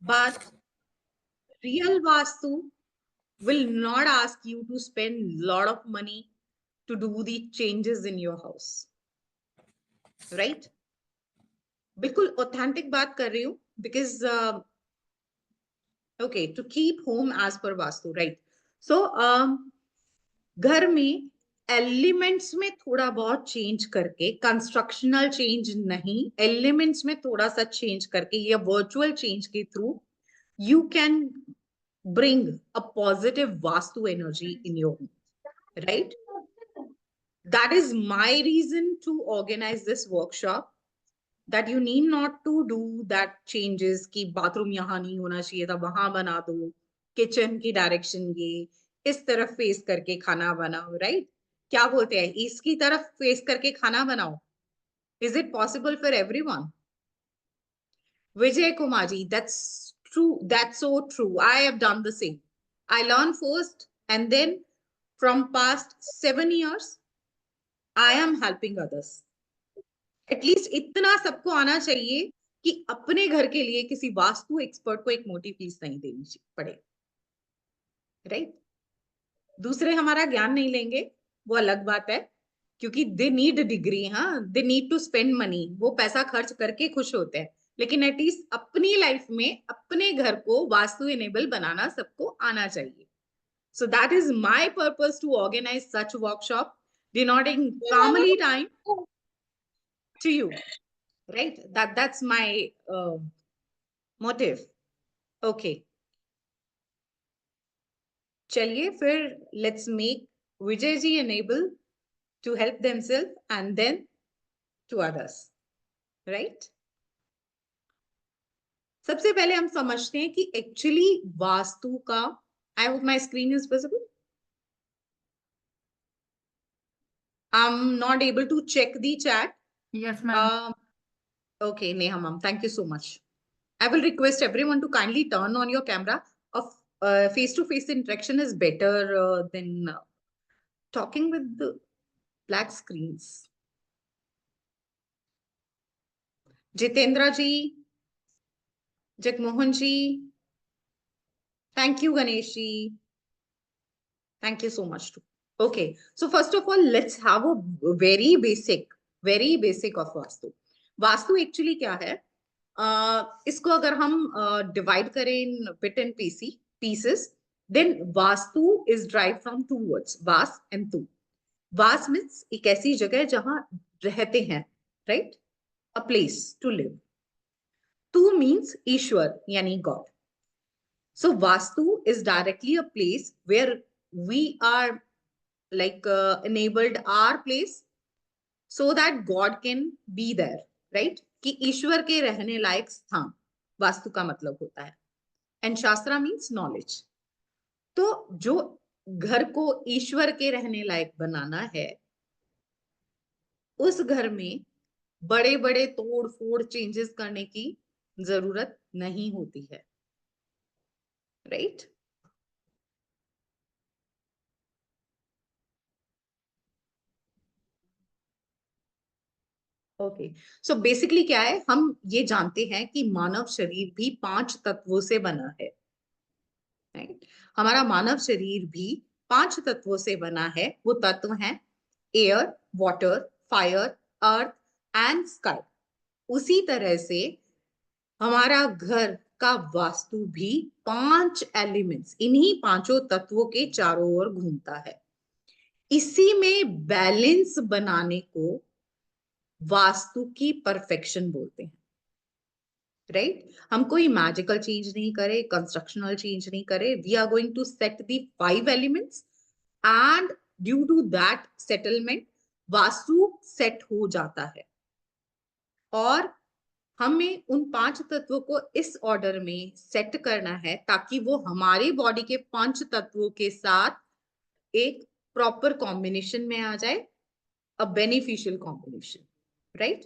but real Vastu will not ask you to spend a lot of money to do the changes in your house, right? बिल्कुल authentic बात कर रही हूँ because okay, to keep home as per Vastu, right? So घर में elements में थोड़ा बहुत चेंज करके, कंस्ट्रक्शनल चेंज नहीं, एलिमेंट्स में थोड़ा सा चेंज करके या वर्चुअल चेंज के through you can bring a positive vastu energy in your home, right? That is my reason to organize this workshop, that you need not to do that changes कि bathroom यहाँ नहीं होना चाहिए था वहां बना दो, किचन की डायरेक्शन ये इस तरफ फेस करके खाना बनाओ, राइट? क्या बोलते हैं, इसकी तरफ फेस करके खाना बनाओ? Is it possible for everyone? Vijay Kumaji, that's true. That's so true. I have done the same. I learned first, and then from past 7 years, I am helping others. At least इतना सबको आना चाहिए कि अपने घर के लिए किसी वास्तु एक्सपर्ट को एक मोटी फीस नहीं देनी पड़े, राइट? दूसरे हमारा ज्ञान नहीं लेंगे, वो अलग बात है, क्योंकि दे नीड डिग्री, हाँ, they need to spend money, वो पैसा खर्च करके खुश होते हैं, लेकिन एटलीस्ट अपनी लाइफ में अपने घर को वास्तु इनेबल बनाना सबको आना चाहिए. So that is my purpose to organize such workshop, denoting family time to you, right? That's my motive. Okay, चलिए फिर let's make Vijay ji enable to help themselves and then to others, right? सबसे पहले हम समझते हैं कि actually vastu का, I hope my screen is visible. I am not able to check the chat. Yes, ma'am. Okay, Neha ma'am, thank you so much. I will request everyone to kindly turn on your camera. Of face-to-face interaction is better than talking with the black screens. Jitendra ji, Jagmohan ji, thank you Ganesh ji. Thank you so much too. Okay, so first of all, let's have a very basic of Vastu. Vastu actually क्या है? इसको अगर हम divide करें in bit and pieces, then Vastu is derived from two words, Vas and Tu. Vas means एक ऐसी जगह जहां रहते हैं, right? A place to live. Tu means Ishwar, yani God. So Vastu is directly a place where we are like enabled our place so that God can be there, right? कि ईश्वर के रहने लायक स्थान वास्तु का मतलब होता है. एंड शास्त्रा means knowledge. तो जो घर को ईश्वर के रहने लायक बनाना है, उस घर में बड़े बड़े तोड़ फोड़ चेंजेस करने की जरूरत नहीं होती है, राइट? ओके, सो बेसिकली क्या है, हम ये जानते हैं कि मानव शरीर भी 5 तत्वों से बना है, राइट? हमारा मानव शरीर भी 5 तत्वों से बना है. वो तत्व हैं air, water, fire, earth and sky. उसी तरह से हमारा घर का वास्तु भी 5 एलिमेंट्स, इन्हीं पांचों तत्वों के चारों ओर घूमता है. इसी में बैलेंस बनाने को वास्तु की परफेक्शन बोलते हैं, राइट? हम कोई मैजिकल चेंज नहीं करे, कंस्ट्रक्शनल चेंज नहीं करे. We are going to set the 5 elements and due to that settlement vastu set हो जाता है. और हमें उन 5 तत्वों को इस ऑर्डर में सेट करना है ताकि वो हमारी बॉडी के 5 तत्वों के साथ एक प्रॉपर कॉम्बिनेशन में आ जाए, अ बेनिफिशियल कॉम्बिनेशन, राइट?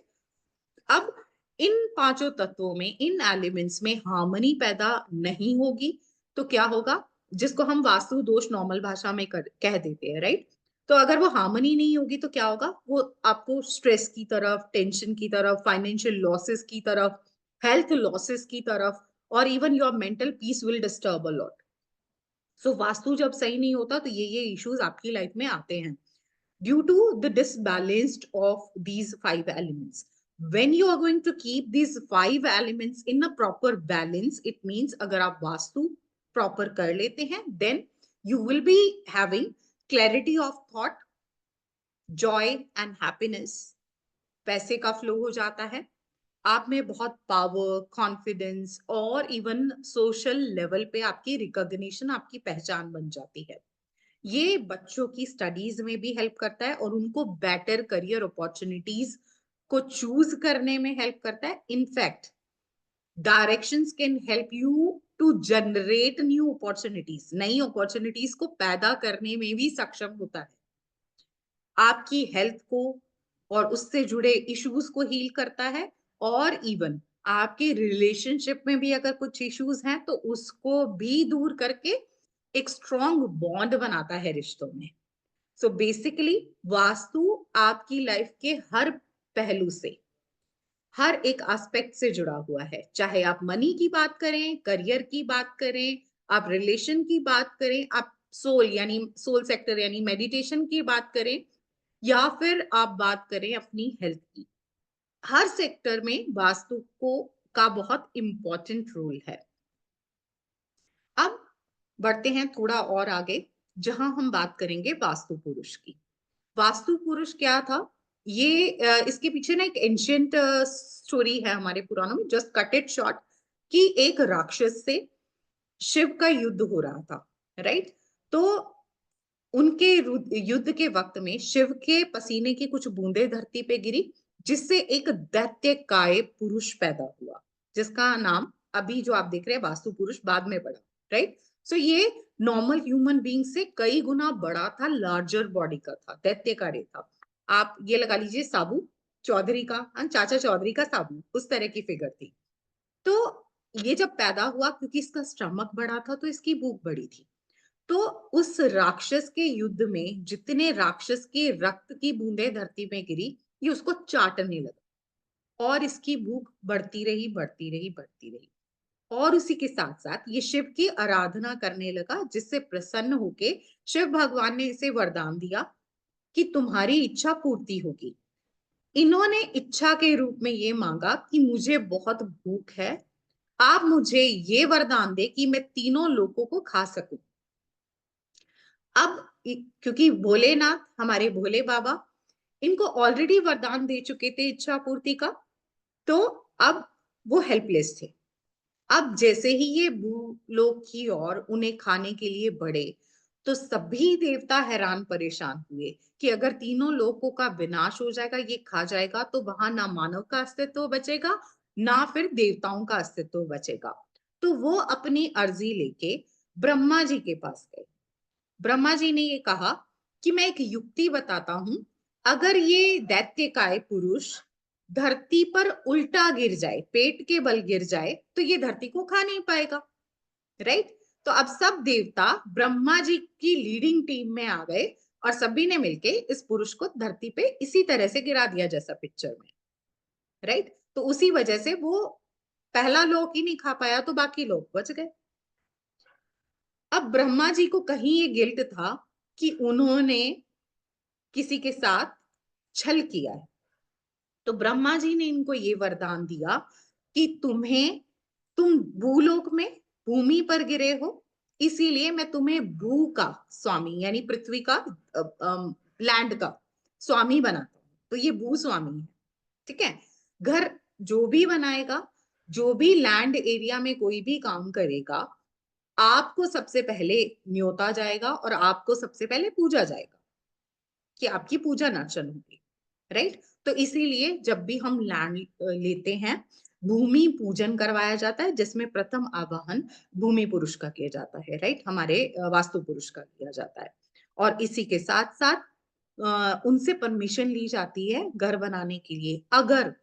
अब इन 5 तत्वों में, इन एलिमेंट्स में हार्मनी पैदा नहीं होगी तो क्या होगा, जिसको हम वास्तु दोष नॉर्मल भाषा में कह देते हैं, राइट? तो अगर वो हार्मनी नहीं होगी तो क्या होगा, वो आपको स्ट्रेस की तरफ, टेंशन की तरफ, फाइनेंशियल लॉसेस की तरफ, हेल्थ लॉसेस की तरफ और even your mental peace will disturb a lot. So vastu जब सही नहीं होता तो ये इश्यूज आपकी लाइफ में आते हैं due to the disbalanced of these five elements. When you are going to keep these five elements in a proper balance, it means अगर आप वास्तु proper कर लेते हैं, then you will be having clarity of thought, joy and happiness. पैसे का flow हो जाता है, आप में बहुत पावर, कॉन्फिडेंस और इवन सोशल लेवल पे आपकी रिकॉग्निशन, आपकी पहचान बन जाती है। ये बच्चों की स्टडीज में भी हेल्प करता है और उनको बेटर करियर अपॉर्चुनिटीज को चूज करने में हेल्प करता है। In fact directions can help you to generate new opportunities, नई अपॉर्चुनिटीज को पैदा करने में भी सक्षम होता है। आपकी हेल्थ को और उससे जुड़े इश्यूज को हील करता है और इवन आपके रिलेशनशिप में भी अगर कुछ इश्यूज हैं तो उसको भी दूर करके एक स्ट्रॉन्ग बॉन्ड बनाता है रिश्तों में। सो बेसिकली वास्तु आपकी लाइफ के हर पहलू से, हर एक एस्पेक्ट से जुड़ा हुआ है। चाहे आप मनी की बात करें, करियर की बात करें, आप रिलेशन की बात करें, आप सोल सेक्टर यानी मेडिटेशन की बात करें, या फिर आप बात करें अपनी हेल्थ की, हर सेक्टर में वास्तु को का बहुत इंपॉर्टेंट रोल है। अब बढ़ते हैं थोड़ा और आगे, जहां हम बात करेंगे वास्तु पुरुष की। वास्तु पुरुष क्या था, ये इसके पीछे ना एक एंशियंट स्टोरी है हमारे पुराणों में, जस्ट कट इट शॉर्ट, कि एक राक्षस से शिव का युद्ध हो रहा था, राइट। तो उनके युद्ध के वक्त में शिव के पसीने की कुछ बूंदें धरती पे गिरी, जिससे एक दैत्य काय पुरुष पैदा हुआ, जिसका नाम अभी जो आप देख रहे हैं वास्तु पुरुष बाद में पड़ा, राइट। सो ये नॉर्मल ह्यूमन बीइंग से कई गुना बड़ा था, लार्जर बॉडी का था, दैत्य कार्य था। आप ये लगा लीजिए साबू चौधरी का, चाचा चौधरी का साबू, उस तरह की फिगर थी। तो ये जब पैदा हुआ, क्योंकि इसका स्टमक बड़ा था तो इसकी भूख बड़ी थी, तो उस राक्षस के युद्ध में जितने राक्षस के रक्त की बूंदें धरती में गिरी, ये उसको चाटने लगा और इसकी भूख बढ़ती रही, बढ़ती रही, बढ़ती रही। और उसी के साथ साथ ये शिव की आराधना करने लगा, जिससे प्रसन्न होके शिव भगवान ने इसे वरदान दिया कि तुम्हारी इच्छा पूर्ति होगी। इन्होंने इच्छा के रूप में ये मांगा कि मुझे बहुत भूख है, आप मुझे ये वरदान दे कि मैं तीनों लोगों को खा सकूं। अब क्योंकि भोलेनाथ हमारे भोले बाबा इनको ऑलरेडी वरदान दे चुके थे इच्छा पूर्ति का, तो अब वो हेल्पलेस थे। अब जैसे ही ये भूलोक की ओर उन्हें खाने के लिए बढ़े, तो सभी देवता हैरान परेशान हुए कि अगर तीनों लोकों का विनाश हो जाएगा, ये खा जाएगा, तो वहां ना मानव का अस्तित्व बचेगा, ना फिर देवताओं का अस्तित्व बचेगा। तो वो अपनी अर्जी लेके ब्रह्मा जी के पास गए। ब्रह्मा जी ने ये कहा कि मैं एक युक्ति बताता हूं, अगर ये दैत्यकाय पुरुष धरती पर उल्टा गिर जाए, पेट के बल गिर जाए, तो ये धरती को खा नहीं पाएगा, राइट। तो अब सब देवता ब्रह्मा जी की लीडिंग टीम में आ गए और सभी ने मिलके इस पुरुष को धरती पे इसी तरह से गिरा दिया जैसा पिक्चर में, राइट। तो उसी वजह से वो पहला लोक ही नहीं खा पाया, तो बाकी लोग बच गए। अब ब्रह्मा जी को कहीं ये गिल्ट था कि उन्होंने किसी के साथ छल किया है, तो ब्रह्मा जी ने इनको ये वरदान दिया कि तुम भूलोक में भूमि पर गिरे हो, इसीलिए मैं तुम्हें भू का स्वामी यानी पृथ्वी का, लैंड का स्वामी बनाता हूं। तो ये भू स्वामी है, ठीक है। घर जो भी बनाएगा, जो भी लैंड एरिया में कोई भी काम करेगा, आपको सबसे पहले न्योता जाएगा और आपको सबसे पहले पूजा जाएगा कि आपकी पूजा अर्चन होगी, राइट। तो इसीलिए जब भी हम लैंड लेते हैं, भूमि पूजन करवाया जाता है, जिसमें प्रथम आवाहन भूमि पुरुष का किया जाता है, राइट, हमारे वास्तु पुरुष का किया जाता है। और इसी के साथ साथ उनसे परमिशन ली जाती है घर बनाने के लिए। अगर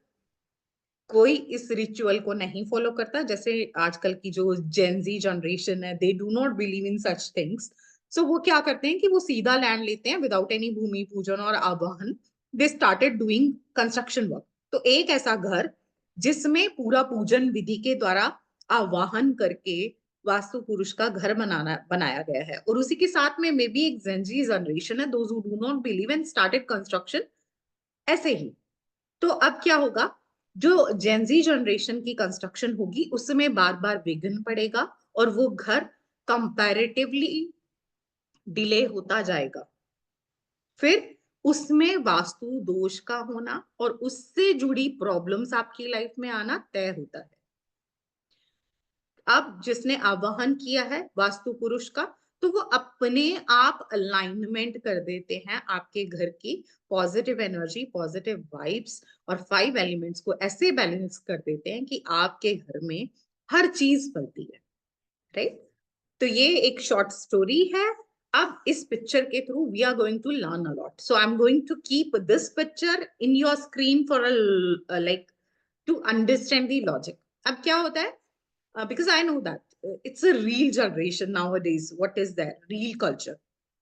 कोई इस रिचुअल को नहीं फॉलो करता, जैसे आजकल की जो जेनजी जनरेशन है, they do not believe in such things, so वो क्या करते हैं कि वो सीधा लैंड लेते हैं विदाउट एनी भूमि पूजन और आवाहन, they started doing construction work. तो एक ऐसा घर जिसमें पूरा पूजन विधि के द्वारा आवाहन करके वास्तु पुरुष का घर बनाया गया है। और उसी के साथ में मे बी एक जेनजी जनरेशन है, those who do not believe and started construction ऐसे ही। तो अब क्या होगा, जो जेनजी जनरेशन की कंस्ट्रक्शन होगी उसमें बार बार विघ्न पड़ेगा और वो घर कंपैरेटिवली डिले होता जाएगा। फिर उसमें वास्तु दोष का होना और उससे जुड़ी प्रॉब्लम्स आपकी लाइफ में आना तय होता है। अब जिसने आवाहन किया है वास्तु पुरुष का, तो वो अपने आप अलाइनमेंट कर देते हैं आपके घर की पॉजिटिव एनर्जी, पॉजिटिव वाइब्स और 5 एलिमेंट्स को ऐसे बैलेंस कर देते हैं कि आपके घर में हर चीज बनती है, राइट। तो ये एक शॉर्ट स्टोरी है। अब इस पिक्चर के through we are going to learn a lot, so I am going to keep this picture in your screen for like to understand the logic. अब क्या होता है, because I know that it's a real generation nowadays. What is that? Real culture,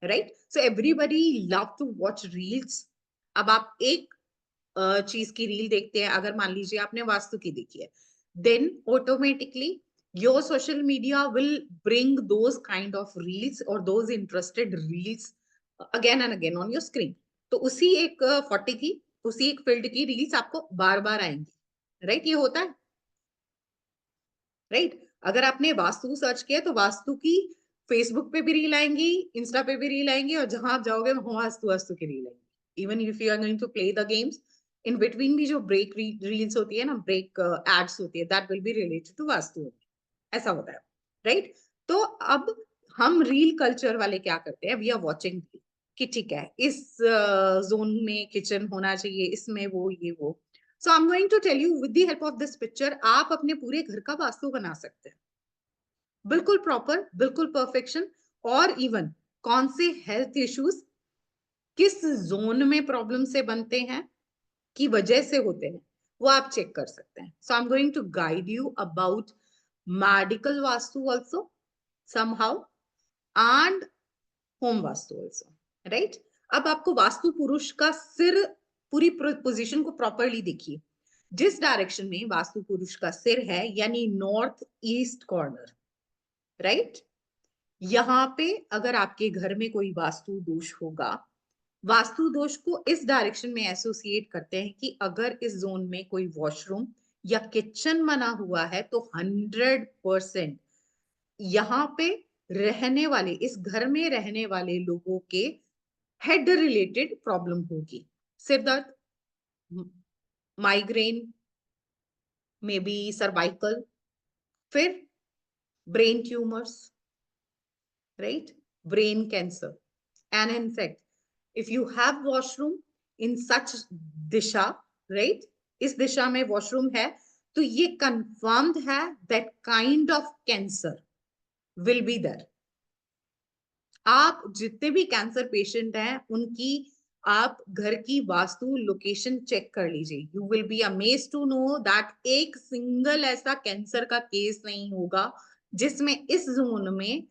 right? So everybody love to watch reels. अब आप एक चीज की reel देखते हैं, अगर मान लीजिए आपने वास्तु की देखी है, then automatically your social media will bring those kind of reels or those interested reels again and again on your screen. तो उसी एक 40 की, उसी एक फील्ड की रील्स आपको बार बार आएंगी, राइट? ये होता है, राइट। अगर आपने वास्तु सर्च किया तो वास्तु की फेसबुक पे भी रील आएंगी, इंस्टा पे भी रील आएंगी, और जहां आप जाओगे वहां वास्तु वास्तु की रील आएंगी। Even if you are going to play the games, in between भी जो ब्रेक रील्स होती है ना, ब्रेक एड्स होती है, that will be related to vastu. ऐसा होता है, राइट। तो अब हम रील कल्चर वाले क्या करते हैं, वी आर वॉचिंग कि ठीक है इस जोन में किचन होना चाहिए, इसमें वो ये वो। So I am going to tell you with the help of this picture, आप अपने पूरे घर का वास्तु बना सकते हैं, बिल्कुल प्रॉपर, बिल्कुल परफेक्शन। और इवन कौन से हेल्थ इश्यूज किस जोन में प्रॉब्लम से बनते हैं, की वजह से होते हैं, वो आप चेक कर सकते हैं। So I am going to guide you about medical vastu also somehow and home vastu also, right. अब आपको वास्तु पुरुष का सिर, पूरी पोजीशन को प्रॉपरली देखिए। जिस डायरेक्शन में वास्तु पुरुष का सिर है, यानी नॉर्थ ईस्ट कॉर्नर, राइट, यहाँ पे अगर आपके घर में कोई वास्तु दोष होगा, वास्तु दोष को इस डायरेक्शन में एसोसिएट करते हैं कि अगर इस जोन में कोई वॉशरूम या किचन बना हुआ है तो 100% यहाँ पे रहने वाले, इस घर में रहने वाले लोगों के हेड रिलेटेड प्रॉब्लम होगी। सिर दर्द, माइग्रेन, मे बी सर्वाइकल, फिर brain tumours, right, brain cancer. And in fact if you have washroom in such दिशा, राइट, इस दिशा में वॉशरूम है, तो ये कंफर्म्ड है that kind of cancer will be there. आप जितने भी कैंसर पेशेंट हैं उनकी आप घर की वास्तु लोकेशन चेक कर लीजिए, you will be amazed to know that एक सिंगल ऐसा कैंसर का केस नहीं होगा जिसमें इस जोन में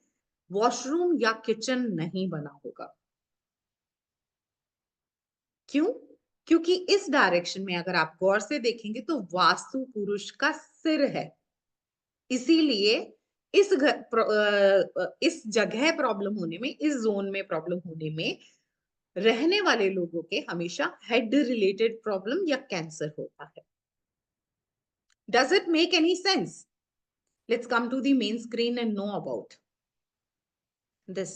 वॉशरूम या किचन नहीं बना होगा। क्यों? क्योंकि इस डायरेक्शन में अगर आप गौर से देखेंगे तो वास्तु पुरुष का सिर है, इसीलिए इस जगह प्रॉब्लम होने में, इस जोन में प्रॉब्लम होने में रहने वाले लोगों के हमेशा हेड रिलेटेड प्रॉब्लम या कैंसर होता है। Does it make any sense? Let's come to the main screen and know about this.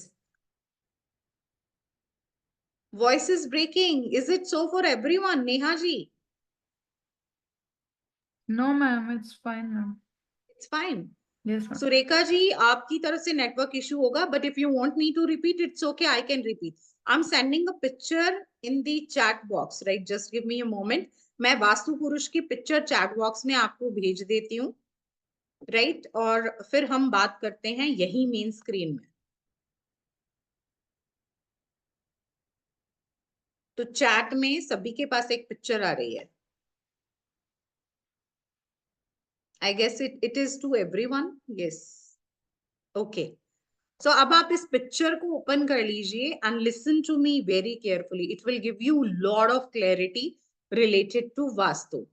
Voice is breaking, is it so for everyone, Neha ji? No, ma'am, it's fine, ma'am. It's fine. Yes, ma'am. Surekha ji, आपकी तरफ से network issue होगा, but if you want me to repeat it's okay, I can repeat. I am sending a picture in the chat box, right, just give me a moment. मैं वास्तु पुरुष की picture chat box में आपको भेज देती हूँ, right, और फिर हम बात करते हैं यही मेन स्क्रीन में। तो चैट में सभी के पास एक पिक्चर आ रही है, I guess it is to everyone, yes, okay. So अब आप इस पिक्चर को ओपन कर लीजिए and listen to me very carefully, it will give you lot of clarity related to vastu.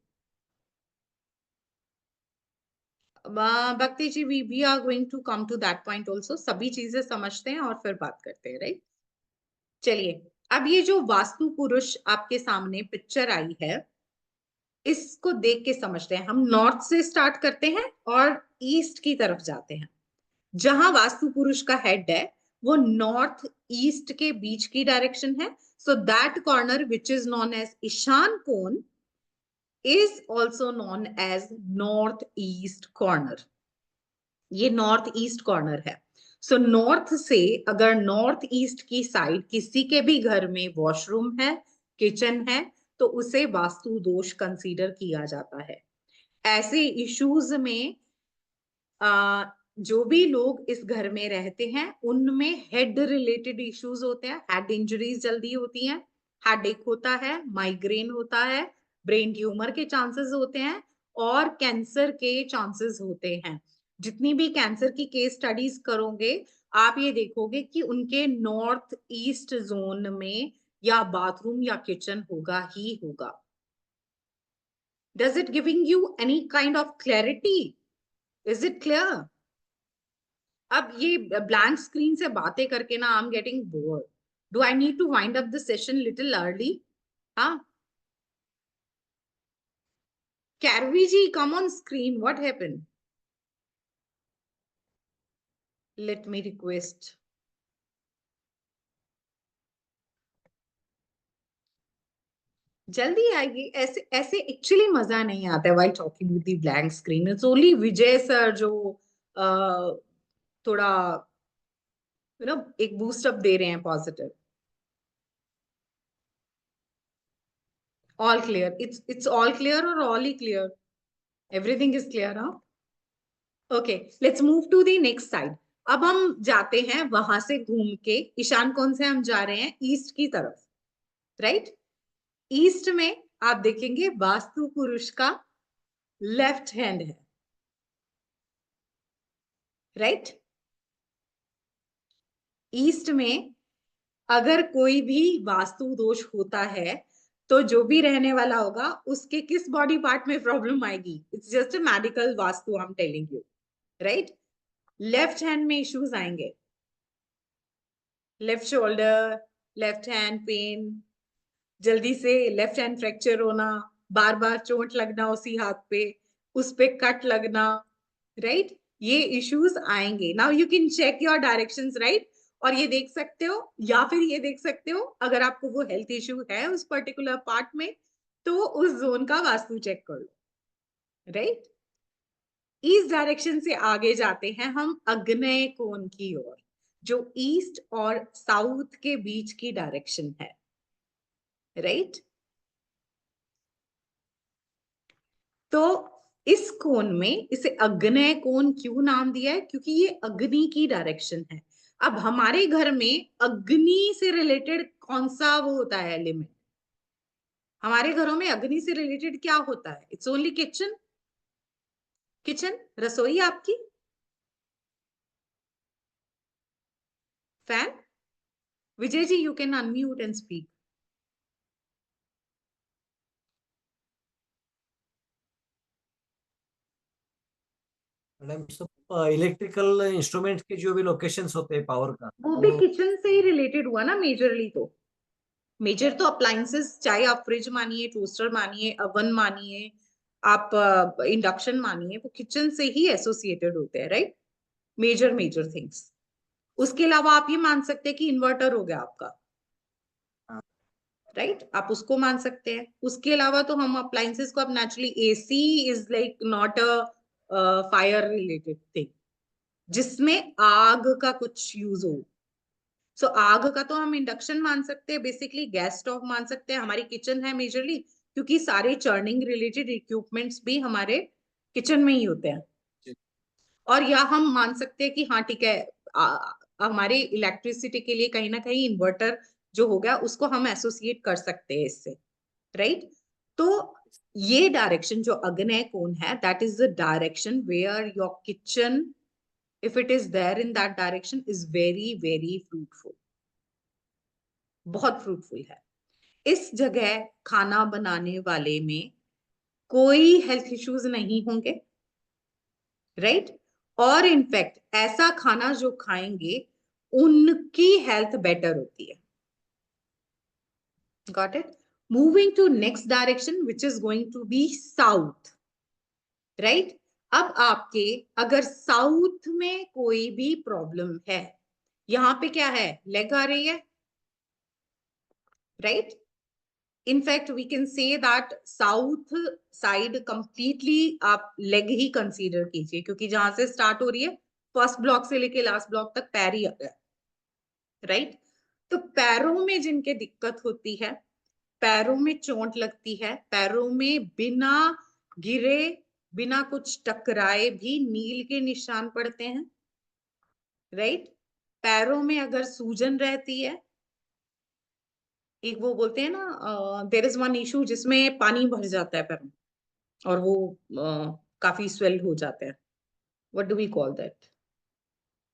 Bhakti ji, we are going to come to that point also. सभी चीजें समझते हैं और फिर बात करते हैं, राइट? चलिए, अब ये जो वास्तु पुरुष आपके सामने पिक्चर आई है, इसको देख के समझते हैं। हम नॉर्थ से स्टार्ट करते हैं और ईस्ट की तरफ जाते हैं। जहां वास्तु पुरुष का हेड है वो नॉर्थ ईस्ट के बीच की डायरेक्शन है। So that corner which is known as ईशान कोन is also known as north east corner. ये नॉर्थ ईस्ट कॉर्नर है। सो नॉर्थ से अगर नॉर्थ ईस्ट की साइड किसी के भी घर में वॉशरूम है, किचन है, तो उसे वास्तु दोष कंसीडर किया जाता है। ऐसे इश्यूज में जो भी लोग इस घर में रहते हैं उनमें हेड रिलेटेड इश्यूज होते हैं, हेड इंजरीज जल्दी होती हैं, हेडेक होता है, माइग्रेन होता है, ब्रेन ट्यूमर के चांसेस होते हैं और कैंसर के चांसेस होते हैं। जितनी भी कैंसर की केस स्टडीज करोगे आप ये देखोगे कि उनके नॉर्थ ईस्ट जोन में या बाथरूम या किचन होगा ही होगा। Does it giving you any kind of clarity? Is it clear? अब ये ब्लैंक स्क्रीन से बातें करके ना I am getting bored. Do I need to wind up the session little early? हाँ, Kairavi ji, come on screen, what happened? Let me request. जल्दी आइए। ऐसे ऐसे एक्चुअली मजा नहीं आता है while talking with the blank screen. It's only Vijay sir जो थोड़ा एक बूस्ट अप दे रहे हैं positive. All clear? It's all clear और ऑल ही क्लियर? Everything is clear? हाँ, okay, let's move to the next side. अब हम जाते हैं वहां से घूम के, ईशान कौन से हम जा रहे हैं ईस्ट की तरफ, राइट? ईस्ट में आप देखेंगे वास्तु पुरुष का लेफ्ट हैंड है, राइट? ईस्ट में अगर कोई भी वास्तु दोष होता है तो जो भी रहने वाला होगा उसके किस बॉडी पार्ट में प्रॉब्लम आएगी? It's just a medical vastu, I am telling you, right? Left hand में इश्यूज आएंगे, left shoulder, left hand pain, जल्दी से लेफ्ट हैंड फ्रैक्चर होना, बार बार चोट लगना उसी हाथ पे, उस पे कट लगना, राइट? ये इश्यूज आएंगे। Now you can check your directions, right? और ये देख सकते हो या फिर ये देख सकते हो अगर आपको वो हेल्थ इश्यू है उस पर्टिकुलर पार्ट में तो उस जोन का वास्तु चेक कर लो, राइट? इस डायरेक्शन से आगे जाते हैं हम अग्नेय कोण की ओर, जो ईस्ट और साउथ के बीच की डायरेक्शन है, राइट? तो इस कोण में इसे अग्नेय कोण क्यों नाम दिया है? क्योंकि ये अग्नि की डायरेक्शन है। अब हमारे घर में अग्नि से रिलेटेड कौन सा वो होता है एलिमेंट? हमारे घरों में अग्नि से रिलेटेड क्या होता है? It's only kitchen. किचन, रसोई आपकी, fan. Vijay ji, you can unmute and speak. Madam सब इलेक्ट्रिकल इंस्ट्रूमेंट के जो भी लोकेशंस होते हैं पावर का, वो भी किचन से ही रिलेटेड हुआ ना मेजरली। तो मेजर तो अप्लायंसेस, चाहे आप फ्रिज मानिए, टोस्टर मानिए, अवन मानिए, आप इंडक्शन मानिए, वो किचन से ही एसोसिएटेड होते हैं, राइट? Major major things. उसके अलावा आप ये मान सकते हैं कि इन्वर्टर हो गया आपका, राइट? आप उसको मान सकते हैं। उसके अलावा तो हम अप्लायंसेस को, अब naturally AC is like not a fire related thing जिसमें आग का कुछ यूज हो। सो आग का तो हम इंडक्शन मान सकते हैं, बेसिकली गैस स्टोव मान सकते हैं। हमारी किचन है मेजरली, क्योंकि सारे चर्निंग रिलेटेड इक्विपमेंट्स भी हमारे किचन में ही होते हैं। और या हम मान सकते हैं कि हाँ ठीक है, हमारे इलेक्ट्रिसिटी के लिए कहीं ना कहीं इन्वर्टर जो हो गया उसको हम एसोसिएट कर सकते हैं इससे, राइट? तो ये डायरेक्शन जो अग्नेय कोण है, that is the direction where your kitchen, if it is there in that direction, is very very fruitful, बहुत फ्रूटफुल है। इस जगह खाना बनाने वाले में कोई हेल्थ इश्यूज नहीं होंगे, राइट? और इनफैक्ट ऐसा खाना जो खाएंगे उनकी हेल्थ बेटर होती है. Got it? Moving to next direction, which is going to be south. Right? अब आपके अगर साउथ में कोई भी प्रॉब्लम है, यहां पे क्या है? लेग आ रही है, right? In fact we can say that south side completely आप लेग ही कंसीडर कीजिए, क्योंकि जहां से स्टार्ट हो रही है फर्स्ट ब्लॉक से लेके लास्ट ब्लॉक तक पैर ही आ रहा है, राइट? तो पैरों में जिनके दिक्कत होती है, पैरों में चोट लगती है, पैरों में बिना गिरे बिना कुछ टकराए भी नील के निशान पड़ते हैं, राइट? पैरों में अगर सूजन रहती है, एक वो बोलते हैं ना, देयर इज वन इशू जिसमें पानी भर जाता है पैरों में और वो काफी स्वेल हो जाते हैं. What do we call that?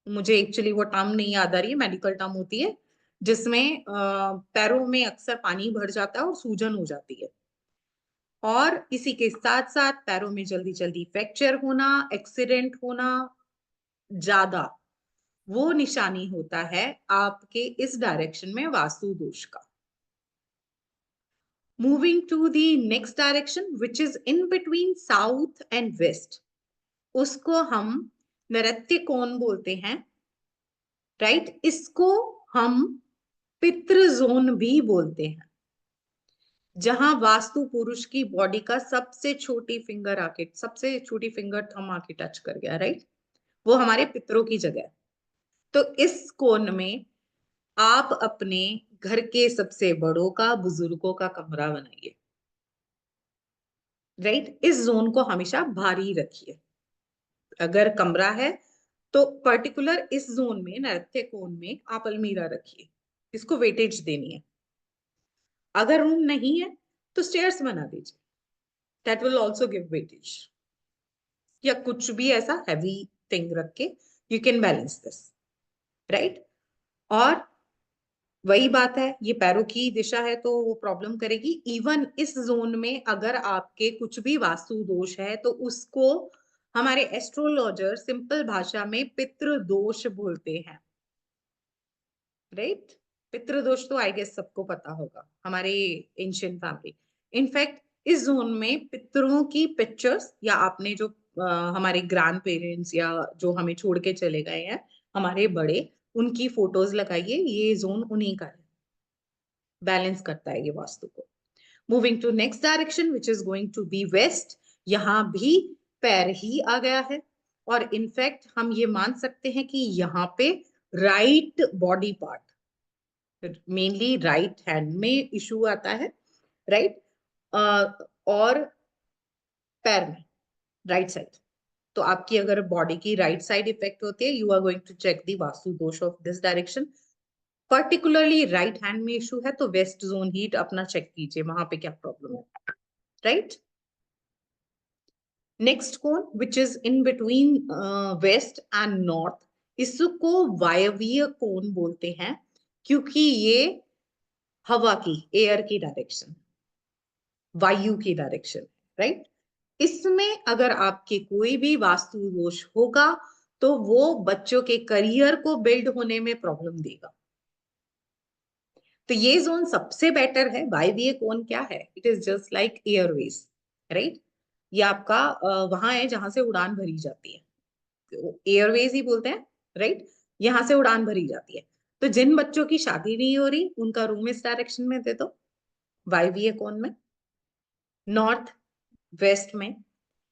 मुझे एक्चुअली वो टर्म नहीं याद आ रही है, मेडिकल टर्म होती है जिसमें पैरों में अक्सर पानी भर जाता है और सूजन हो जाती है. और इसी के साथ साथ पैरों में जल्दी जल्दी फ्रैक्चर होना, एक्सीडेंट होना, ज्यादा वो निशानी होता है आपके इस डायरेक्शन में वास्तु दोष का. Moving to the next direction which is in between south and west, उसको हम नृत्य कोण बोलते हैं, राइट? इसको हम पितृ जोन भी बोलते हैं, जहां वास्तु पुरुष की बॉडी का सबसे छोटी फिंगर थंब आके टच कर गया, राइट? वो हमारे पितरों की जगह है. तो इस कोण में आप अपने घर के सबसे बड़ों का, बुजुर्गों का कमरा बनाइए, राइट? इस जोन को हमेशा भारी रखिए. अगर कमरा है तो पर्टिकुलर इस जोन में, नृत्य कोण में आप अलमीरा रखिए, इसको वेटेज देनी है. अगर रूम नहीं है तो स्टेयर्स बना दीजिए, that will also give weightage. या कुछ भी ऐसा हैवी थिंग रख के you can balance this, right? और वही बात है, ये पैरों की दिशा है तो वो प्रॉब्लम करेगी. इवन इस जोन में अगर आपके कुछ भी वास्तु दोष है तो उसको हमारे एस्ट्रोलॉजर सिंपल भाषा में पितृ दोष बोलते हैं, राइट? पितृ दोष तो आई गेस सबको पता होगा, हमारे एंशिएंट फैमिली. इनफैक्ट इस जोन में पितरों की पिक्चर्स, या आपने जो हमारे ग्रैंड पेरेंट्स या जो हमें छोड़ के चले गए हैं हमारे बड़े, उनकी फोटोज लगाइए. ये जोन उन्हीं का है, बैलेंस करता है ये वास्तु को. Moving to next direction which is going to be west, यहां भी पैर ही आ गया है. और इनफैक्ट हम ये मान सकते हैं कि यहाँ पे right body part, mainly right hand में इशू आता है, राइट? और पैर में राइट साइड. तो आपकी अगर बॉडी की राइट साइड इफेक्ट होती है, you are going to check the vastu दोष of this direction. Particularly right hand में इशू है तो वेस्ट जोन ही अपना चेक कीजिए, वहां पे क्या प्रॉब्लम है, राइट? नेक्स्ट कोण which is in between west and north, इसको वायवीय कोण बोलते हैं, क्योंकि ये हवा की, एयर की डायरेक्शन, वायु की डायरेक्शन, राइट? इसमें अगर आपके कोई भी वास्तु दोष होगा तो वो बच्चों के करियर को बिल्ड होने में प्रॉब्लम देगा. तो ये जोन सबसे बेटर है. वायवीय कोण क्या है? It is just like Airways, right? ये आपका वहां है जहां से उड़ान भरी जाती है, एयरवेज ही बोलते हैं, राइट? यहां से उड़ान भरी जाती है. तो जिन बच्चों की शादी नहीं हो रही उनका रूम इस डायरेक्शन में दे दो, वायवीय कोण में, नॉर्थ वेस्ट में.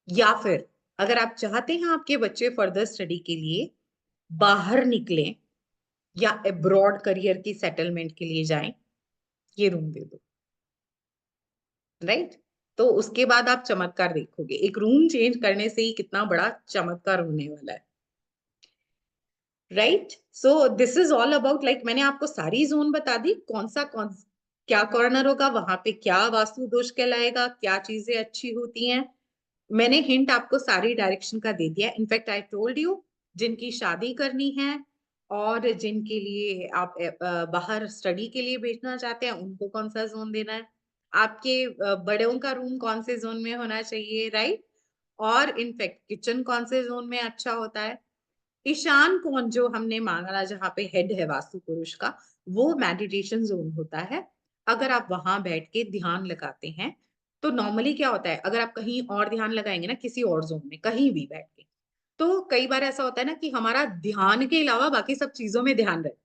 या फिर अगर आप चाहते हैं आपके बच्चे फर्दर स्टडी के लिए बाहर निकलें या अब्रॉड करियर की सेटलमेंट के लिए जाएं, ये रूम दे दो, राइट? तो उसके बाद आप चमत्कार देखोगे. एक रूम चेंज करने से ही कितना बड़ा चमत्कार होने वाला है, right? So this is all about, like मैंने आपको सारी जोन बता दी, कौन क्या कॉर्नर होगा, वहां पे क्या वास्तु दोष कहलाएगा, क्या चीजें अच्छी होती हैं. मैंने हिंट आपको सारी डायरेक्शन का दे दिया. इनफैक्ट आई टोल्ड यू, जिनकी शादी करनी है और जिनके लिए आप बाहर स्टडी के लिए भेजना चाहते हैं उनको कौन सा जोन देना है, आपके बड़ों का रूम कौन से जोन में होना चाहिए, राइट? और इनफैक्ट किचन कौन से जोन में अच्छा होता है? ईशान कोण जो हमने मांगा जहां पे हेड है वास्तु पुरुष का, वो मेडिटेशन जोन होता है। अगर आप वहां बैठ के ध्यान लगाते हैं तो नॉर्मली क्या होता है, अगर आप कहीं और ध्यान लगाएंगे ना, किसी और जोन में कहीं भी बैठ के, तो कई बार ऐसा होता है ना कि हमारा ध्यान के अलावा बाकी सब चीजों में ध्यान रहता है।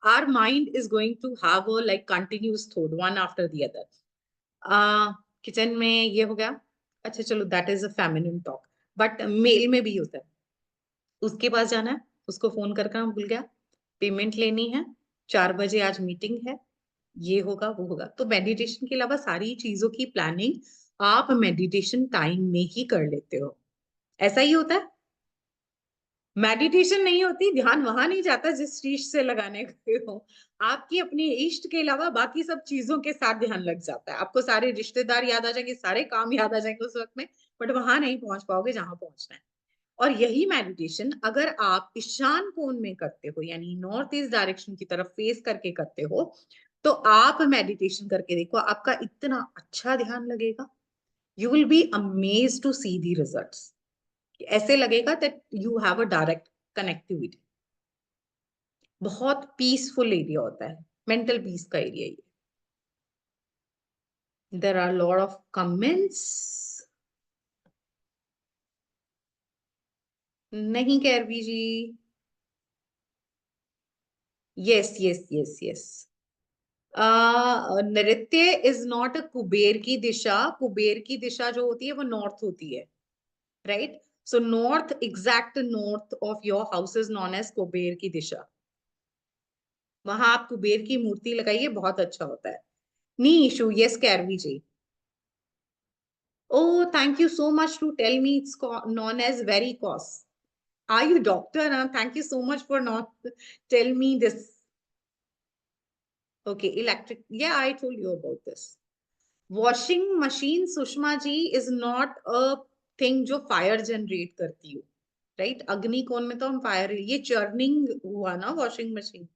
Our mind is going to have a like continuous thought one after the other. Kitchen में ये हो गया, अच्छा चलो that is a feminine talk, but male में भी होता है। उसके पास जाना है, उसको फोन करके हम भूल गया, पेमेंट लेनी है, 4 बजे आज मीटिंग है, ये होगा वो होगा। तो मेडिटेशन के अलावा सारी चीजों की प्लानिंग आप मेडिटेशन टाइम में ही कर लेते हो। ऐसा ही होता है। मेडिटेशन नहीं होती, ध्यान वहां नहीं जाता जिस चीज से लगाने गए हो। आपकी अपने इष्ट के अलावा बाकी सब चीजों के साथ ध्यान लग जाता है। आपको सारे रिश्तेदार याद आ जाएंगे, सारे काम याद आ जाएंगे उस वक्त में, बट वहां नहीं पहुंच पाओगे जहां पहुंचना है। और यही मेडिटेशन अगर आप ईशान कोण में करते हो, यानी नॉर्थ ईस्ट डायरेक्शन की तरफ फेस करके करते हो, तो आप मेडिटेशन करके देखो, आपका इतना अच्छा ध्यान लगेगा। You will be amazed to see the results. ऐसे लगेगा that you have a direct connectivity. बहुत पीसफुल एरिया होता है, मेंटल पीस का एरिया ये। There are lot of comments. नहीं Kairavi ji. Yes yes yes yes. नृत्य इज नॉट अ कुबेर की दिशा। कुबेर की दिशा जो होती है वो नॉर्थ होती है, right? So north, exact north of your house is known as Kuber की दिशा। वहां आप कुबेर की मूर्ति लगाइए, बहुत अच्छा होता है। नी issue. Yes Kairavi ji. Oh, thank you so much to tell me it's known as varicose. Are you doctor? Huh? Thank you so much for not tell me this. Okay, electric. Yeah, I told you about this. Washing machine, Sushma ji, is not a thing जो fire generate करती हो, right? अग्नि कोण में तो हम fire, ये churning हुआ ना washing machine,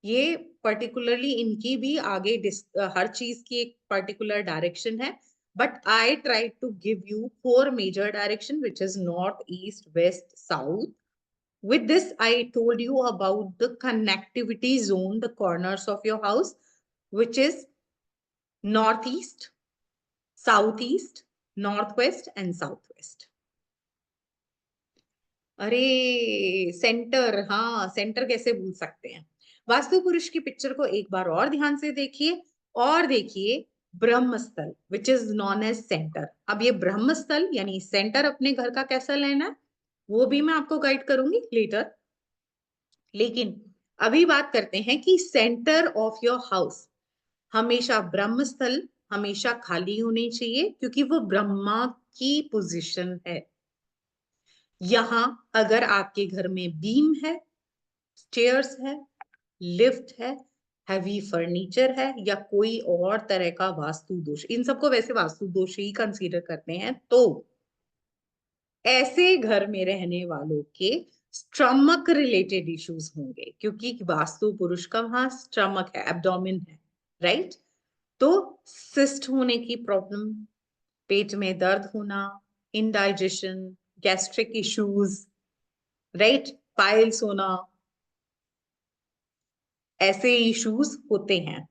ये particularly इनकी भी आगे हर चीज की एक particular direction है, but I tried to give you 4 major direction, which is north, east, west, south. With this, I told you about the connectivity zone, the corners of your house, which is northeast, southeast, northwest, and southwest. अरे centre, हाँ centre कैसे भूल सकते हैं। वास्तु पुरुष की picture को एक बार और ध्यान से देखिए, और देखिए Brahmasthal, which is known as centre. अब ये ब्रह्मस्थल यानी सेंटर अपने घर का कैसा लेना, वो भी मैं आपको गाइड करूंगी लेटर। लेकिन अभी बात करते हैं कि सेंटर ऑफ योर हाउस हमेशा ब्रह्मस्थल हमेशा खाली होनी चाहिए, क्योंकि वो ब्रह्मा की पोजीशन है। यहां अगर आपके घर में बीम है, स्टेयर्स है, लिफ्ट है, हैवी फर्नीचर है, या कोई और तरह का वास्तु दोष, इन सबको वैसे वास्तु दोष ही कंसीडर करते हैं, तो ऐसे घर में रहने वालों के स्टमक रिलेटेड इश्यूज होंगे, क्योंकि वास्तु पुरुष का वहां स्टमक है, एब्डोमेन है, राइट? तो सिस्ट होने की प्रॉब्लम, पेट में दर्द होना, indigestion, gastric issues, right, piles होना, ऐसे इश्यूज होते हैं।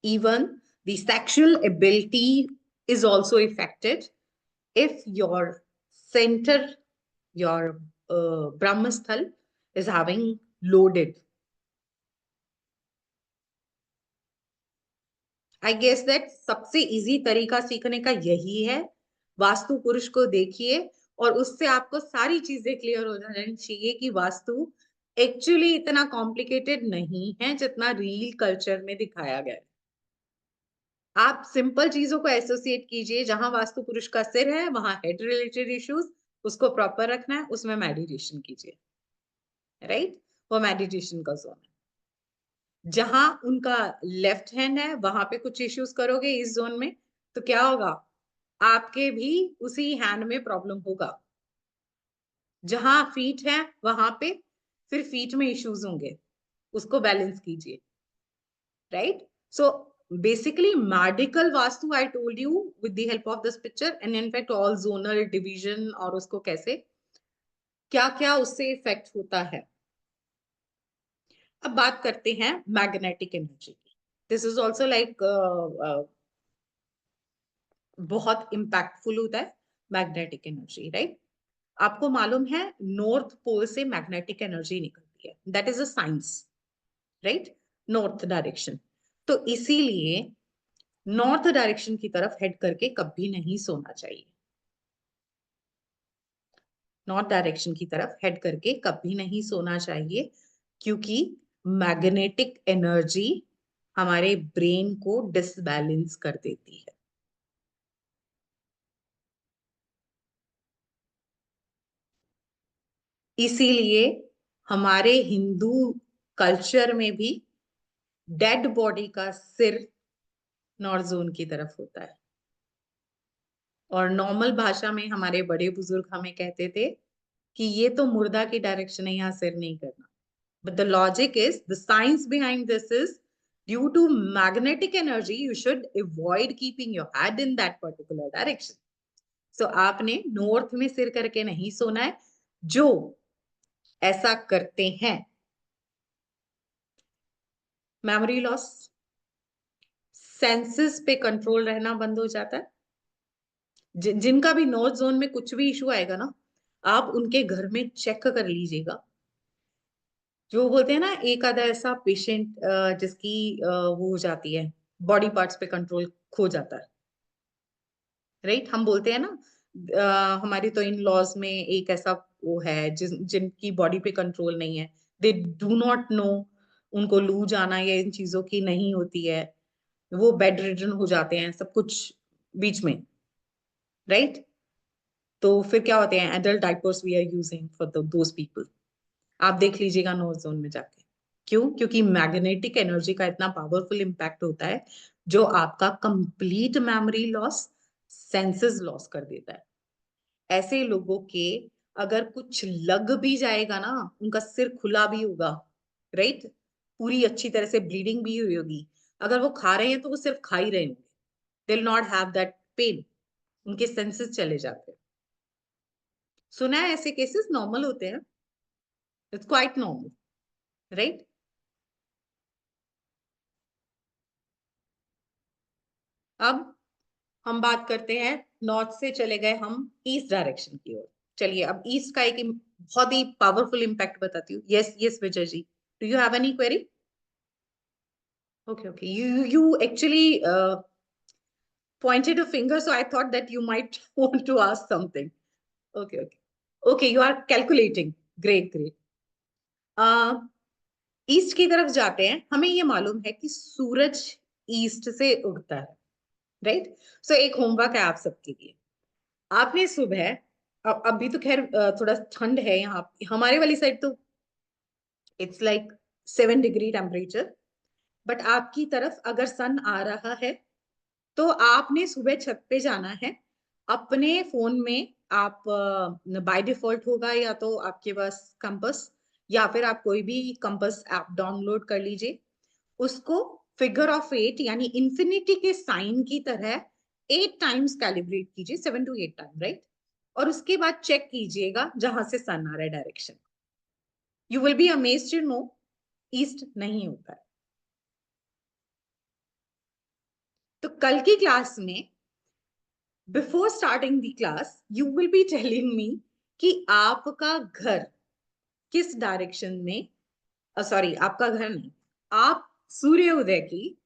Even the sexual ability is also affected if your center, your brahmasthal is having loaded. I guess that सबसे इजी तरीका सीखने का यही है, वास्तु पुरुष को देखिए और उससे आपको सारी चीजें क्लियर हो जानी चाहिए कि वास्तु एक्चुअली इतना कॉम्प्लिकेटेड नहीं है जितना रील कल्चर में दिखाया गया है। आप सिंपल चीजों को एसोसिएट कीजिए, जहां वास्तु पुरुष का सिर है वहां हेड रिलेटेड इश्यूज, उसको प्रॉपर रखना है, उसमें मेडिटेशन कीजिए, राइट? वो मेडिटेशन का जोन है। जहां उनका लेफ्ट हैंड है वहां पे कुछ इश्यूज करोगे इस जोन में, तो क्या होगा, आपके भी उसी हैंड में प्रॉब्लम होगा। जहां फीट है वहां पे फिर फीट में इश्यूज होंगे, उसको बैलेंस कीजिए, right? So basically medical vastu I told you with the help of this picture, and in fact all zonal division और उसको कैसे क्या क्या उससे इफेक्ट होता है। अब बात करते हैं मैग्नेटिक एनर्जी की। दिस इज ऑल्सो लाइक बहुत इम्पैक्टफुल होता है मैग्नेटिक एनर्जी, राइट। आपको मालूम है नॉर्थ पोल से मैग्नेटिक एनर्जी निकलती है, that is a science, right, north direction. तो इसीलिए नॉर्थ डायरेक्शन की तरफ हेड करके कभी नहीं सोना चाहिए। नॉर्थ डायरेक्शन की तरफ हेड करके कभी नहीं सोना चाहिए, क्योंकि मैग्नेटिक एनर्जी हमारे ब्रेन को डिसबैलेंस कर देती है। इसीलिए हमारे हिंदू कल्चर में भी डेड बॉडी का सिर नॉर्थ जोन की तरफ होता है, और नॉर्मल भाषा में हमारे बड़े बुजुर्ग हमें कहते थे कि ये तो मुर्दा की डायरेक्शन है, यहाँ सिर नहीं करना। But the logic is, the science behind this is, due to magnetic energy you should avoid keeping your head in that particular direction. So आपने नॉर्थ में सिर करके नहीं सोना है। जो ऐसा करते हैं, मेमोरी लॉस, सेंसेस पे कंट्रोल रहना बंद हो जाता है। जिनका भी नॉर्थ जोन में कुछ भी इशू आएगा ना, आप उनके घर में चेक कर लीजिएगा। जो बोलते हैं ना, एक आधा ऐसा पेशेंट जिसकी वो हो जाती है, बॉडी पार्ट्स पे कंट्रोल खो जाता है, राइट। हम बोलते हैं ना, हमारी तो इन लॉज में एक ऐसा वो है जिनकी बॉडी पे कंट्रोल नहीं है, दे डू नॉट नो, उनको लू जाना या इन चीजों की नहीं होती है, वो बेड रिडन हो जाते हैं, सब कुछ बीच में, राइट। तो फिर क्या होते हैं, adult diapers we are using for those people. आप देख लीजिएगा नॉर्थ जोन में जाके। क्यों? क्योंकि मैग्नेटिक एनर्जी का इतना पावरफुल इम्पैक्ट होता है, जो आपका complete memory loss, senses loss कर देता है। ऐसे लोगों के अगर कुछ लग भी जाएगा ना, उनका सिर खुला भी होगा, राइट, पूरी अच्छी तरह से ब्लीडिंग भी हुई होगी, अगर वो खा रहे हैं तो वो सिर्फ खा ही रहे होंगे, they will not have that pain, उनके सेंसेस चले जाते हैं। सुना है ऐसे केसेस नॉर्मल होते हैं, इट्स क्वाइट नॉर्मल, राइट। अब हम बात करते हैं, नॉर्थ से चले गए हम ईस्ट डायरेक्शन की ओर। चलिए अब ईस्ट का एक बहुत ही पावरफुल इम्पैक्ट बताती हूँ। Yes yes Vijay ji, do you have any query? Okay okay, you actually pointed a finger, so I thought that you might want to ask something. Okay okay okay, you are calculating. Great great. East की तरफ जाते हैं, हमें ये मालूम है कि सूरज east से उगता है, राइट। सो एक होमवर्क है आप सबके लिए। आपने सुबह, अभी तो खैर थोड़ा ठंड है यहाँ, हमारे वाली साइड तो it's like 7 degree temperature, but आपकी तरफ अगर सन आ रहा है तो आपने सुबह छत पे जाना है। अपने फोन में आप, बाय डिफॉल्ट होगा या तो आपके पास कंपास, या फिर आप कोई भी कंपास ऐप डाउनलोड कर लीजिए। उसको फिगर ऑफ 8 यानी इंफिनिटी के साइन की तरह 8 टाइम्स कैलिब्रेट कीजिए, 7 to 8 टाइम, राइट। और उसके बाद चेक कीजिएगा जहां से सन आ रहा है direction. You will be amazed to know, east नहीं होता है। तो कल की क्लास में, before starting the class, you will be telling me कि आपका घर किस डायरेक्शन में, सॉरी आपका घर नहीं, आप सूर्योदय की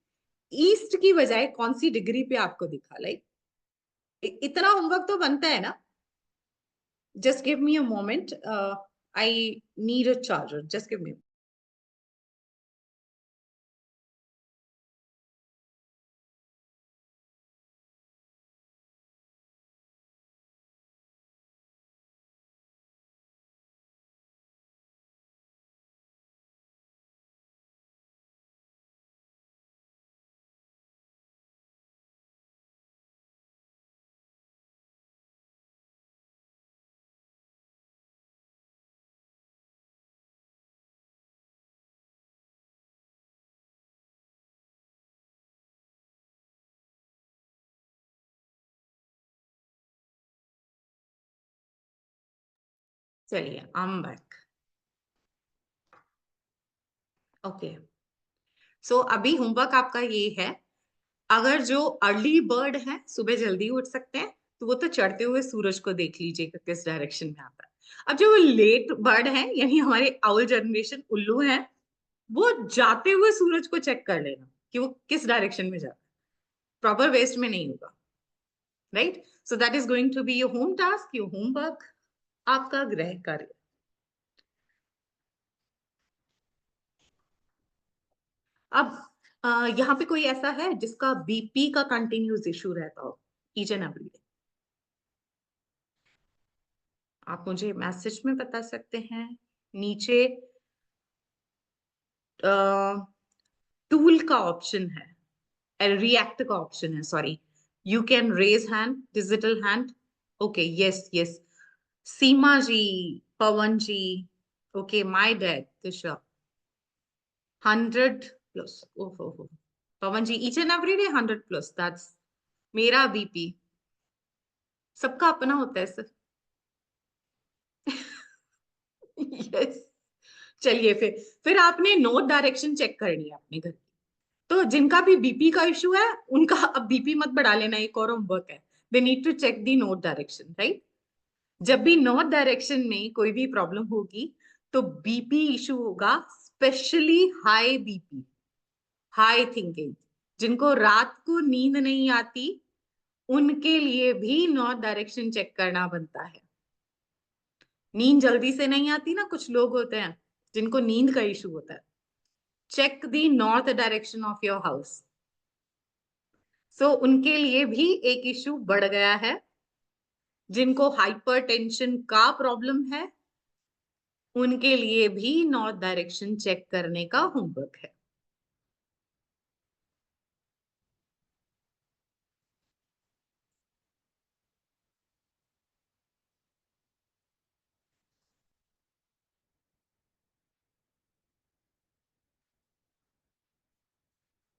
ईस्ट की बजाय कौन सी डिग्री पे आपको दिखा। लाइक इतना होमवर्क तो बनता है ना। Just give me a moment, I need a charger, just give me. चलिए, आई एम बैक। ओके, सो अभी होमवर्क आपका ये है, अगर जो अर्ली बर्ड है सुबह जल्दी उठ सकते हैं तो वो तो चढ़ते हुए सूरज को देख लीजिएगा किस डायरेक्शन में आता है। अब जो लेट बर्ड है यानी हमारे आउल जनरेशन उल्लू है, वो जाते हुए सूरज को चेक कर लेना कि वो किस डायरेक्शन में जा रहा है, प्रॉपर वेस्ट में नहीं होगा, right? So that is going to be your home task, your homework, आपका गृह कार्य। अब यहाँ पे कोई ऐसा है जिसका बीपी का कंटिन्यूस इशू रहता हो ईच एंड एवरी डे? आप मुझे मैसेज में बता सकते हैं, नीचे टूल का ऑप्शन है, रिएक्ट का ऑप्शन है, sorry, you can raise hand, digital hand. Okay, yes yes, Seema ji, Pawan ji, okay, my dad Disha, 100+, ओहो, Pawan ji each and every day 100+, that's मेरा बीपी। सबका अपना होता है सर। यस, चलिए, फिर आपने नॉर्थ डायरेक्शन चेक करनी है अपने घर की। तो जिनका भी बीपी का इशू है उनका अब बीपी मत बढ़ा लेना, एक और होमवर्क है, they need to check the north direction, right? जब भी नॉर्थ डायरेक्शन में कोई भी प्रॉब्लम होगी तो बीपी इशू होगा, specially high BP, high thinking, जिनको रात को नींद नहीं आती उनके लिए भी नॉर्थ डायरेक्शन चेक करना बनता है। नींद जल्दी से नहीं आती ना, कुछ लोग होते हैं जिनको नींद का इशू होता है, check the north direction of your house. So उनके लिए भी एक इशू बढ़ गया है, जिनको हाइपरटेंशन का प्रॉब्लम है उनके लिए भी नॉर्थ डायरेक्शन चेक करने का होमवर्क है।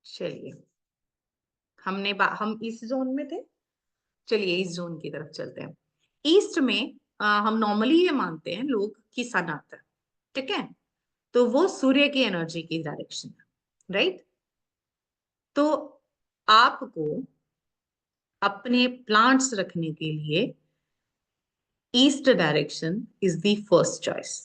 चलिए, हम इस जोन में थे, चलिए इस जोन की तरफ चलते हैं। ईस्ट में हम नॉर्मली ये मानते हैं लोग कि सन आता है, ठीक है? तो वो सूर्य की एनर्जी की डायरेक्शन है, राइट? तो आपको अपने प्लांट्स रखने के लिए east direction is the first choice.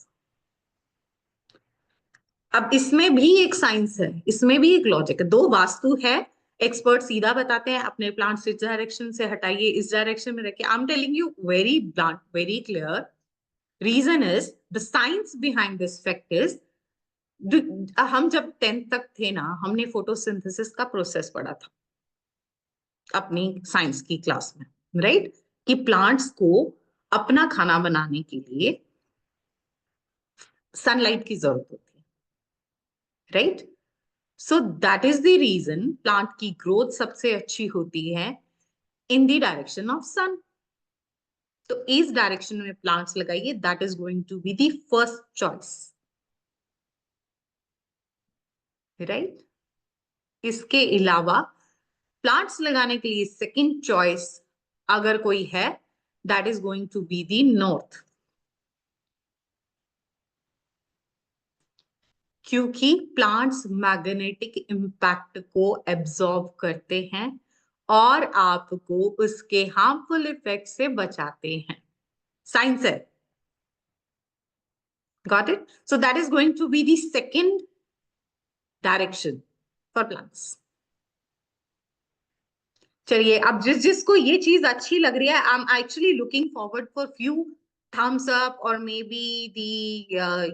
अब इसमें भी एक साइंस है, इसमें भी एक लॉजिक है, दो वास्तु है, एक्सपर्ट सीधा बताते हैं अपने प्लांट्स इस डायरेक्शन से हटाइए, इस डायरेक्शन में रखिए। I am telling you very blunt, very clear, reason is the science behind this fact is, हम जब 10th तक थे ना, हमने फोटोसिंथेसिस का प्रोसेस पढ़ा था अपनी साइंस की क्लास में, राइट? कि प्लांट्स को अपना खाना बनाने के लिए सनलाइट की जरूरत होती है, right? So that is the reason plant की ग्रोथ सबसे अच्छी होती है in the direction of sun. तो इस डायरेक्शन में प्लांट्स लगाइए, that is going to be the first choice, right? इसके अलावा प्लांट्स लगाने के लिए सेकंड चॉइस अगर कोई है, that is going to be the north, क्योंकि प्लांट्स मैग्नेटिक इम्पैक्ट को एब्जॉर्ब करते हैं और आपको उसके हार्मफुल इफेक्ट से बचाते हैं, साइंस है, got it? So that is going to be the second direction for plants. चलिए, अब जिसको ये चीज अच्छी लग रही है, I am actually looking forward for few thumbs up or maybe the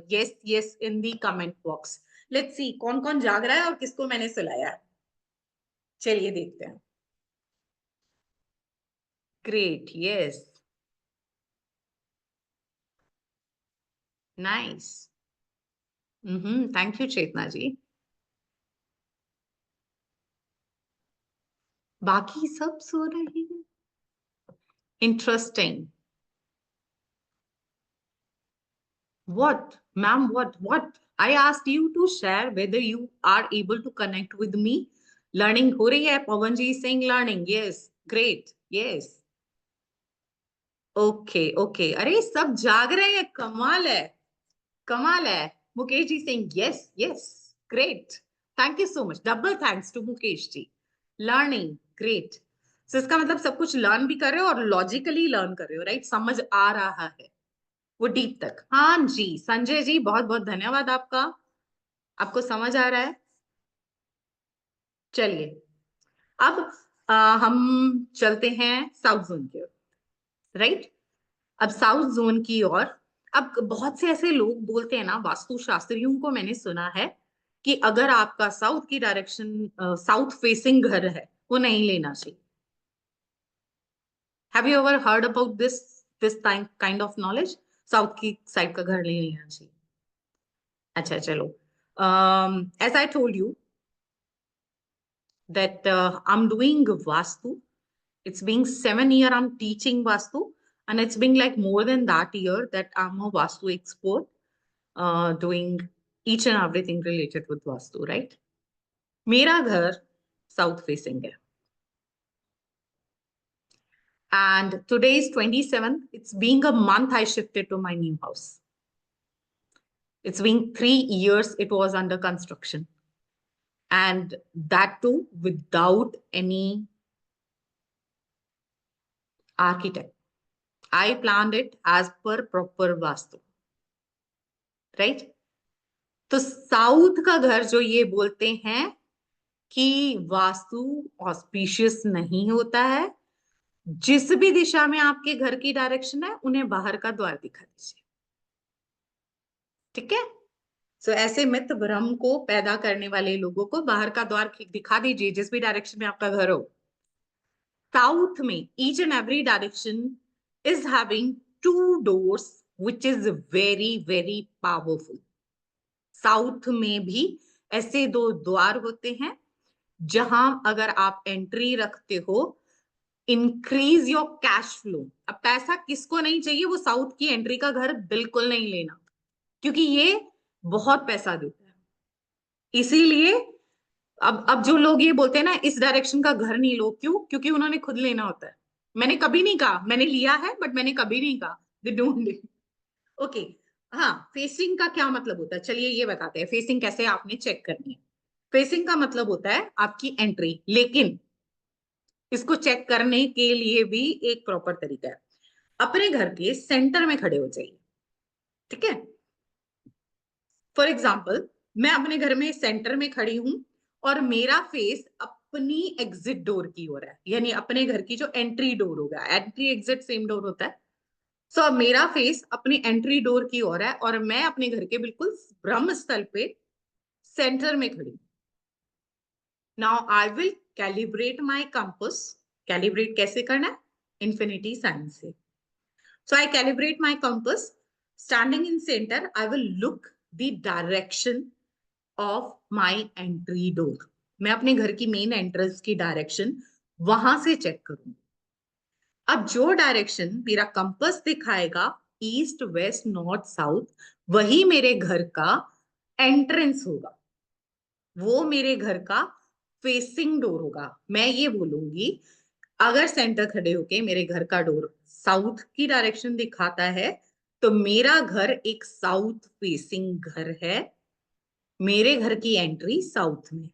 yes in the comment box. Let's see कौन कौन जाग रहा है और किसको मैंने सुलाया है। चलिए देखते हैं। Great, yes, nice, thank you Chetna ji. बाकी सब सो रहे हैं, interesting. What, ma'am? What? I asked you to share whether you are able to connect with me. Learning हो रही है, Pawan ji saying learning. Yes, great. Yes. Okay okay, अरे सब जाग रहे हैं, कमाल है, कमाल है। Mukesh ji Singh yes yes, great, thank you so much, double thanks to Mukesh ji. Learning great, so इसका मतलब सब कुछ लर्न भी कर रहे हो और लॉजिकली लर्न कर रहे हो, राइट, समझ आ रहा है वो डीप तक। हाँ जी संजय जी, बहुत बहुत धन्यवाद आपका, आपको समझ आ रहा है। चलिए अब हम चलते हैं साउथ जोन की ओर, राइट। अब साउथ जोन की ओर, अब बहुत से ऐसे लोग बोलते हैं ना, वास्तुशास्त्रियों को मैंने सुना है कि अगर आपका साउथ की डायरेक्शन, साउथ फेसिंग घर है, वो नहीं लेना चाहिए। Have you ever heard about this kind of knowledge? South की साइड का घर नहीं लेना चाहिए। अच्छा चलो, as I told you that I'm doing Vastu. It's being 7 year I'm teaching Vastu, and it's been like more than that year that I'm a Vastu expert, doing each and everything related with Vastu, right? मेरा घर south facing है, and today is 27th. It's being a month I shifted to my new house. It's been 3 years it was under construction, and that too without any architect. I planned it as per proper Vastu, right? तो south का घर जो ये बोलते हैं कि vastu auspicious नहीं होता है, जिस भी दिशा में आपके घर की डायरेक्शन है उन्हें बाहर का द्वार दिखा दीजिए, ठीक है। सो ऐसे मिथ भ्रम को पैदा करने वाले लोगों को बाहर का द्वार दिखा दीजिए जिस भी डायरेक्शन में आपका घर हो। साउथ में each and every direction is having 2 doors which is very very powerful. South में भी ऐसे 2 द्वार होते हैं जहां अगर आप एंट्री रखते हो, इंक्रीज योर कैश फ्लो। अब पैसा किसको नहीं चाहिए, वो साउथ की एंट्री का घर बिल्कुल नहीं लेना, क्योंकि ये बहुत पैसा देता है। इसीलिए अब जो लोग ये बोलते हैं ना इस डायरेक्शन का घर नहीं लो, क्यों? क्योंकि उन्होंने खुद लेना होता है। मैंने कभी नहीं कहा, मैंने लिया है बट मैंने कभी नहीं कहा दे डोंट। ओके, हाँ, फेसिंग का क्या मतलब होता है, चलिए ये बताते हैं फेसिंग कैसे आपने चेक करनी है। फेसिंग का मतलब होता है आपकी एंट्री, लेकिन इसको चेक करने के लिए भी एक प्रॉपर तरीका है। अपने घर के सेंटर में खड़े हो जाइए, ठीक है। फॉर एग्जाम्पल मैं अपने घर में सेंटर में खड़ी हूं और मेरा फेस अपनी एग्जिट डोर की ओर है, यानी अपने घर की जो एंट्री डोर होगा, एंट्री एग्जिट सेम डोर होता है। सो अब मेरा फेस अपनी एंट्री डोर की ओर है और मैं अपने घर के बिल्कुल ब्रह्म स्थल पे सेंटर में खड़ी। Now I will calibrate my compass. Calibrate कैसे करना है? इंफिनिटी साइन से। So I calibrate my compass, standing in centre I will look the direction of my entry door. मैं अपने घर की मेन एंट्रेंस की डायरेक्शन वहां से चेक करूंगी। अब जो डायरेक्शन मेरा कंपास दिखाएगा, ईस्ट वेस्ट नॉर्थ साउथ, वही मेरे घर का एंट्रेंस होगा, वो मेरे घर का फेसिंग डोर होगा। मैं ये बोलूंगी अगर सेंटर खड़े होके मेरे घर का डोर साउथ की डायरेक्शन दिखाता है तो मेरा घर एक साउथ फेसिंग घर है, मेरे घर की एंट्री साउथ में,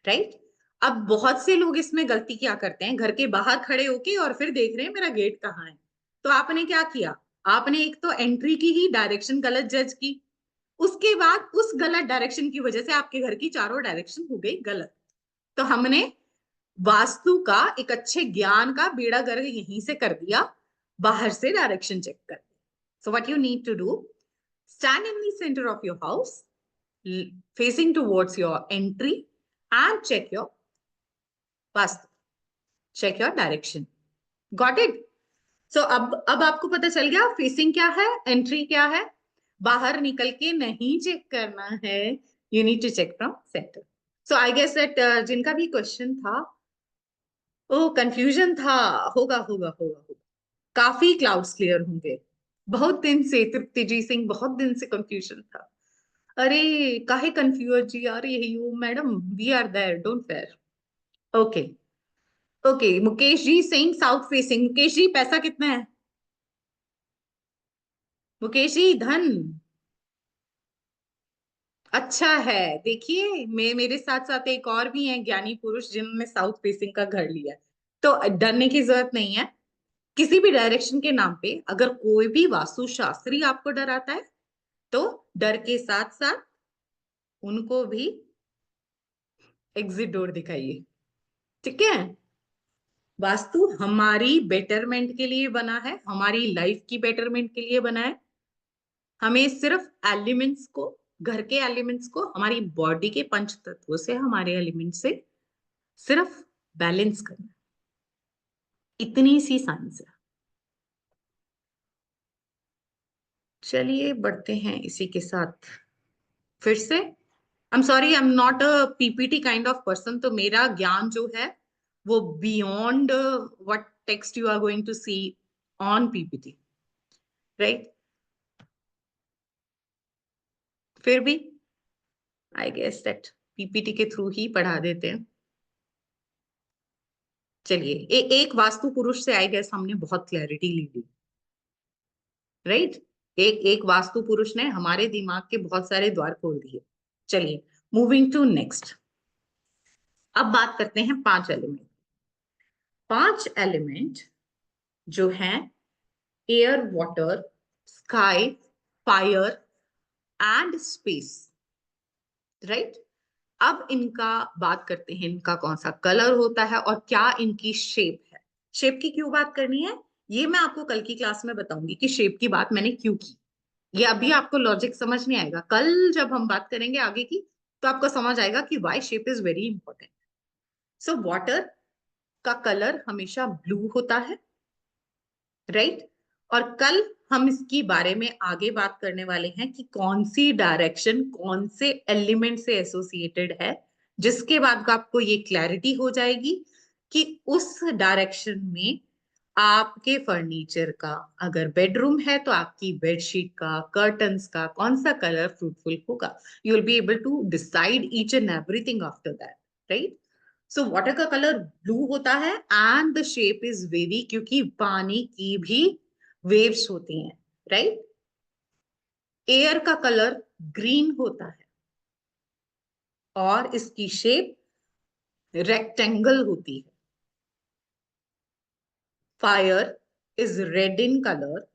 राइट। अब बहुत से लोग इसमें गलती क्या करते हैं, घर के बाहर खड़े होके और फिर देख रहे हैं मेरा गेट कहाँ है। तो आपने क्या किया, आपने एक तो एंट्री की ही डायरेक्शन गलत जज की, उसके बाद उस गलत डायरेक्शन की वजह से आपके घर की चारों डायरेक्शन हो गई गलत। तो हमने वास्तु का एक अच्छे ज्ञान का बेड़ा गर्क यहीं से कर दिया, बाहर से डायरेक्शन चेक कर। So what you need to do, stand in the centre of your house facing towards your entry and check your vastu, check your direction. Got it? So अब आपको पता चल गया फेसिंग क्या है, एंट्री क्या है। बाहर निकल के नहीं चेक करना है, you need to check from centre. So I guess that जिनका भी क्वेश्चन था, ओ कंफ्यूजन था, होगा काफी क्लाउड्स क्लियर होंगे। बहुत दिन से तृप्ति जी सिंह, बहुत दिन से कंफ्यूजन था। अरे काहे कंफ्यूज जी, यार यही हो madam, we are there, don't fair. Okay okay, Mukesh ji saying south facing. Mukesh ji पैसा कितना है? मुकेश जी धन अच्छा है। देखिए मेरे साथ साथ एक और भी है ज्ञानी पुरुष जिन्होंने साउथ फेसिंग का घर लिया है। तो डरने की जरूरत नहीं है। किसी भी डायरेक्शन के नाम पे अगर कोई भी वास्तुशास्त्री आपको डराता है तो डर के साथ साथ उनको भी एग्जिट डोर दिखाइए। ठीक है? वास्तु हमारी बेटरमेंट के लिए बना है, हमारी लाइफ की बेटरमेंट के लिए बना है। हमें सिर्फ एलिमेंट्स को, घर के एलिमेंट्स को हमारी बॉडी के पंच तत्वों से, हमारे एलिमेंट से सिर्फ बैलेंस करना। इतनी सी साइंस है। चलिए बढ़ते हैं इसी के साथ फिर से। I am sorry, I am not a PPT kind of person, तो मेरा ज्ञान जो है वो beyond what text you are going to see on PPT, right? फिर भी आई गेस दैट पीपीटी के थ्रू ही पढ़ा देते हैं। चलिए एक वास्तु पुरुष से आई गेस हमने बहुत क्लैरिटी ली थी, राइट? एक एक वास्तु पुरुष ने हमारे दिमाग के बहुत सारे द्वार खोल दिए। चलिए मूविंग टू नेक्स्ट। अब बात करते हैं 5 एलिमेंट। 5 एलिमेंट जो हैं air, water, sky, fire and space, right? अब इनका बात करते हैं, इनका कौन सा कलर होता है और क्या इनकी शेप है। शेप की क्यों बात करनी है ये मैं आपको कल की क्लास में बताऊंगी कि शेप की बात मैंने क्यों की। ये अभी आपको लॉजिक समझ नहीं आएगा, कल जब हम बात करेंगे आगे की तो आपको समझ आएगा कि Y shape is very important. So water का कलर हमेशा ब्लू होता है, राइट? और कल हम इसकी बारे में आगे बात करने वाले हैं कि कौन सी डायरेक्शन कौन से एलिमेंट से एसोसिएटेड है, जिसके बाद आपको ये क्लैरिटी हो जाएगी कि उस डायरेक्शन में आपके फर्नीचर का, अगर बेडरूम है तो आपकी बेडशीट का, कर्टन्स का कौन सा कलर फ्रूटफुल होगा। You will be able to decide each and everything after that, right? So water का कलर ब्लू होता है and the shape is wavy, क्योंकि पानी की भी वेव्स होती हैं, राइट? एयर का कलर ग्रीन होता है और इसकी शेप रेक्टेंगल होती है। Fire is red in colour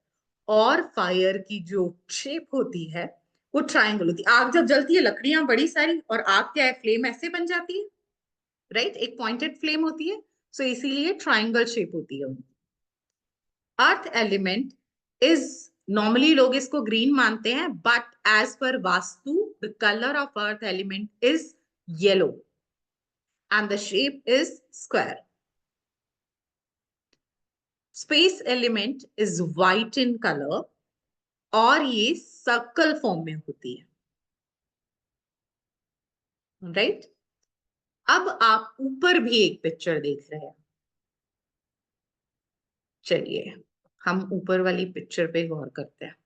और फायर की जो शेप होती है वो ट्राइंगल होती है। आग जब जलती है लकड़ियां बड़ी सारी और आग क्या है, फ्लेम ऐसे बन जाती है, राइट? एक पॉइंटेड फ्लेम होती है, सो इसीलिए ट्राइंगल शेप होती है उनकी। अर्थ एलिमेंट इज, नॉर्मली लोग इसको ग्रीन मानते हैं, but as per Vastu the colour of earth element is yellow and the shape is square. Space element is white in colour और ये सर्कल फॉर्म में होती है, राइट? अब आप ऊपर भी एक पिक्चर देख रहे हैं। चलिए हम ऊपर वाली पिक्चर पे गौर करते हैं।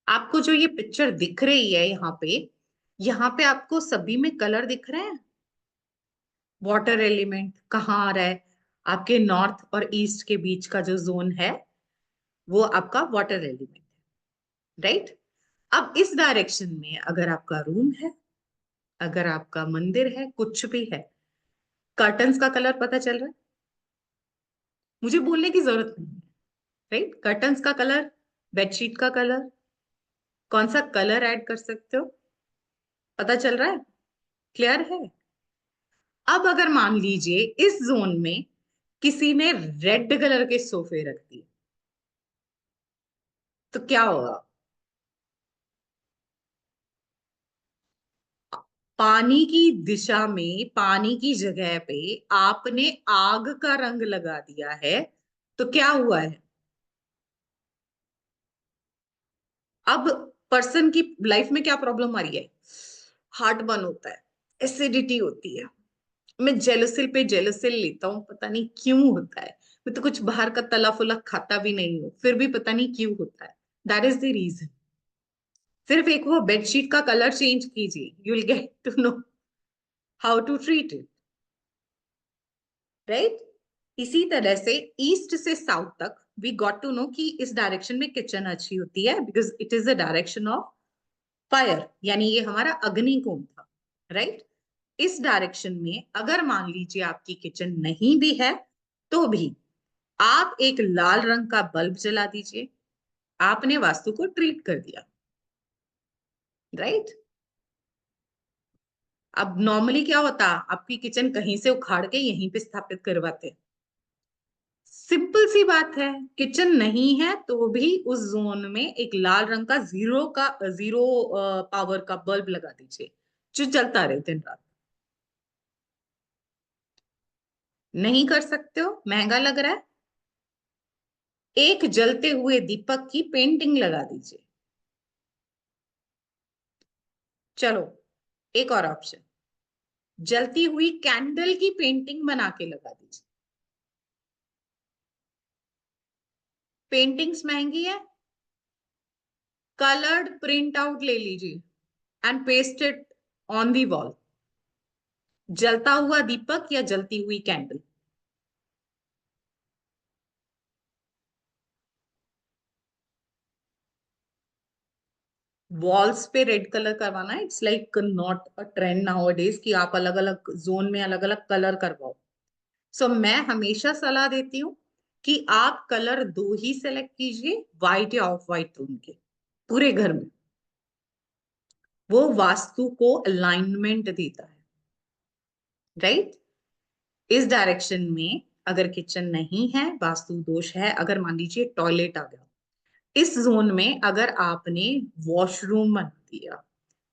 आपको जो ये पिक्चर दिख रही है यहाँ पे आपको सभी में कलर दिख रहे हैं। वाटर एलिमेंट कहाँ आ रहा है? आपके नॉर्थ और ईस्ट के बीच का जो जोन है वो आपका वाटर एलिमेंट है, राइट? अब इस डायरेक्शन में अगर आपका रूम है, अगर आपका मंदिर है, कुछ भी है, कर्टन्स का कलर पता चल रहा है? मुझे बोलने की जरूरत नहीं है, राइट? कर्टन्स का कलर, बेडशीट का कलर, कौन सा कलर ऐड कर सकते हो, पता चल रहा है? क्लियर है? अब अगर मान लीजिए इस जोन में किसी ने रेड कलर के सोफे रख दिए तो क्या होगा? पानी की दिशा में, पानी की जगह पे आपने आग का रंग लगा दिया है तो क्या हुआ है? अब पर्सन की लाइफ में क्या प्रॉब्लम आ रही है? हार्ट बर्न होता है, एसिडिटी होती है, मैं जेलोसिल पे जेलोसिल लेता हूँ, पता नहीं क्यों होता है। मैं तो कुछ बाहर का तला फुला खाता भी नहीं हूँ, फिर भी पता नहीं क्यों होता है। That is the reason. सिर्फ एक वो बेडशीट का कलर चेंज कीजिए, you will get to know how to treat it, right. इसी तरह से ईस्ट से साउथ तक वी गॉट टू नो कि इस डायरेक्शन में किचन अच्छी होती है because it is the direction of fire, यानी ये हमारा अग्निकोण था, राइट। इस डायरेक्शन में अगर मान लीजिए आपकी किचन नहीं भी है तो भी आप एक लाल रंग का बल्ब जला दीजिए, आपने वास्तु को ट्रीट कर दिया, राइट। अब नॉर्मली क्या होता, आपकी किचन कहीं से उखाड़ के यहीं पे स्थापित करवाते, सिंपल सी बात है, किचन नहीं है तो भी उस जोन में एक लाल रंग का जीरो पावर का बल्ब लगा दीजिए जो जलता रहे दिन रात। नहीं कर सकते हो, महंगा लग रहा है, एक जलते हुए दीपक की पेंटिंग लगा दीजिए। चलो एक और ऑप्शन, जलती हुई कैंडल की पेंटिंग बना के लगा दीजिए। पेंटिंग्स महंगी है, कलर्ड प्रिंट आउट ले लीजिए and paste it on the wall, जलता हुआ दीपक या जलती हुई कैंडल। वॉल्स पे रेड कलर करवाना, it's like not a trend now days कि आप अलग अलग जोन में अलग अलग कलर करवाओ। सो मैं हमेशा सलाह देती हूँ कि आप कलर दो ही सेलेक्ट कीजिए, व्हाइट या ऑफ व्हाइट टोन के, पूरे घर में। वो वास्तु को अलाइनमेंट देता है, राइट। इस डायरेक्शन में अगर किचन नहीं है, वास्तु दोष है, अगर मान लीजिए टॉयलेट आ गया, इस जोन में अगर आपने वॉशरूम बना दिया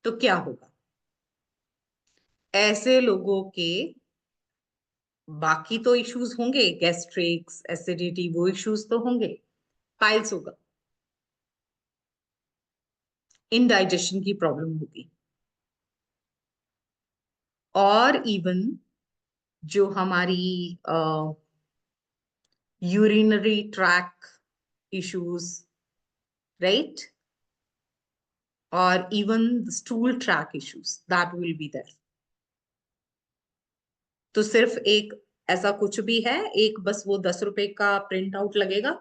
तो क्या होगा, ऐसे लोगों के बाकी तो इश्यूज होंगे, गैस्ट्रिक्स, एसिडिटी, वो इश्यूज तो होंगे, पाइल्स होगा, इनडाइजेशन की प्रॉब्लम होगी, और इवन जो हमारी यूरिनरी ट्रैक इश्यूज, राइट, और even stool track issues that will be there. तो सिर्फ एक ऐसा कुछ भी है, एक बस वो 10 रुपए का प्रिंट आउट लगेगा,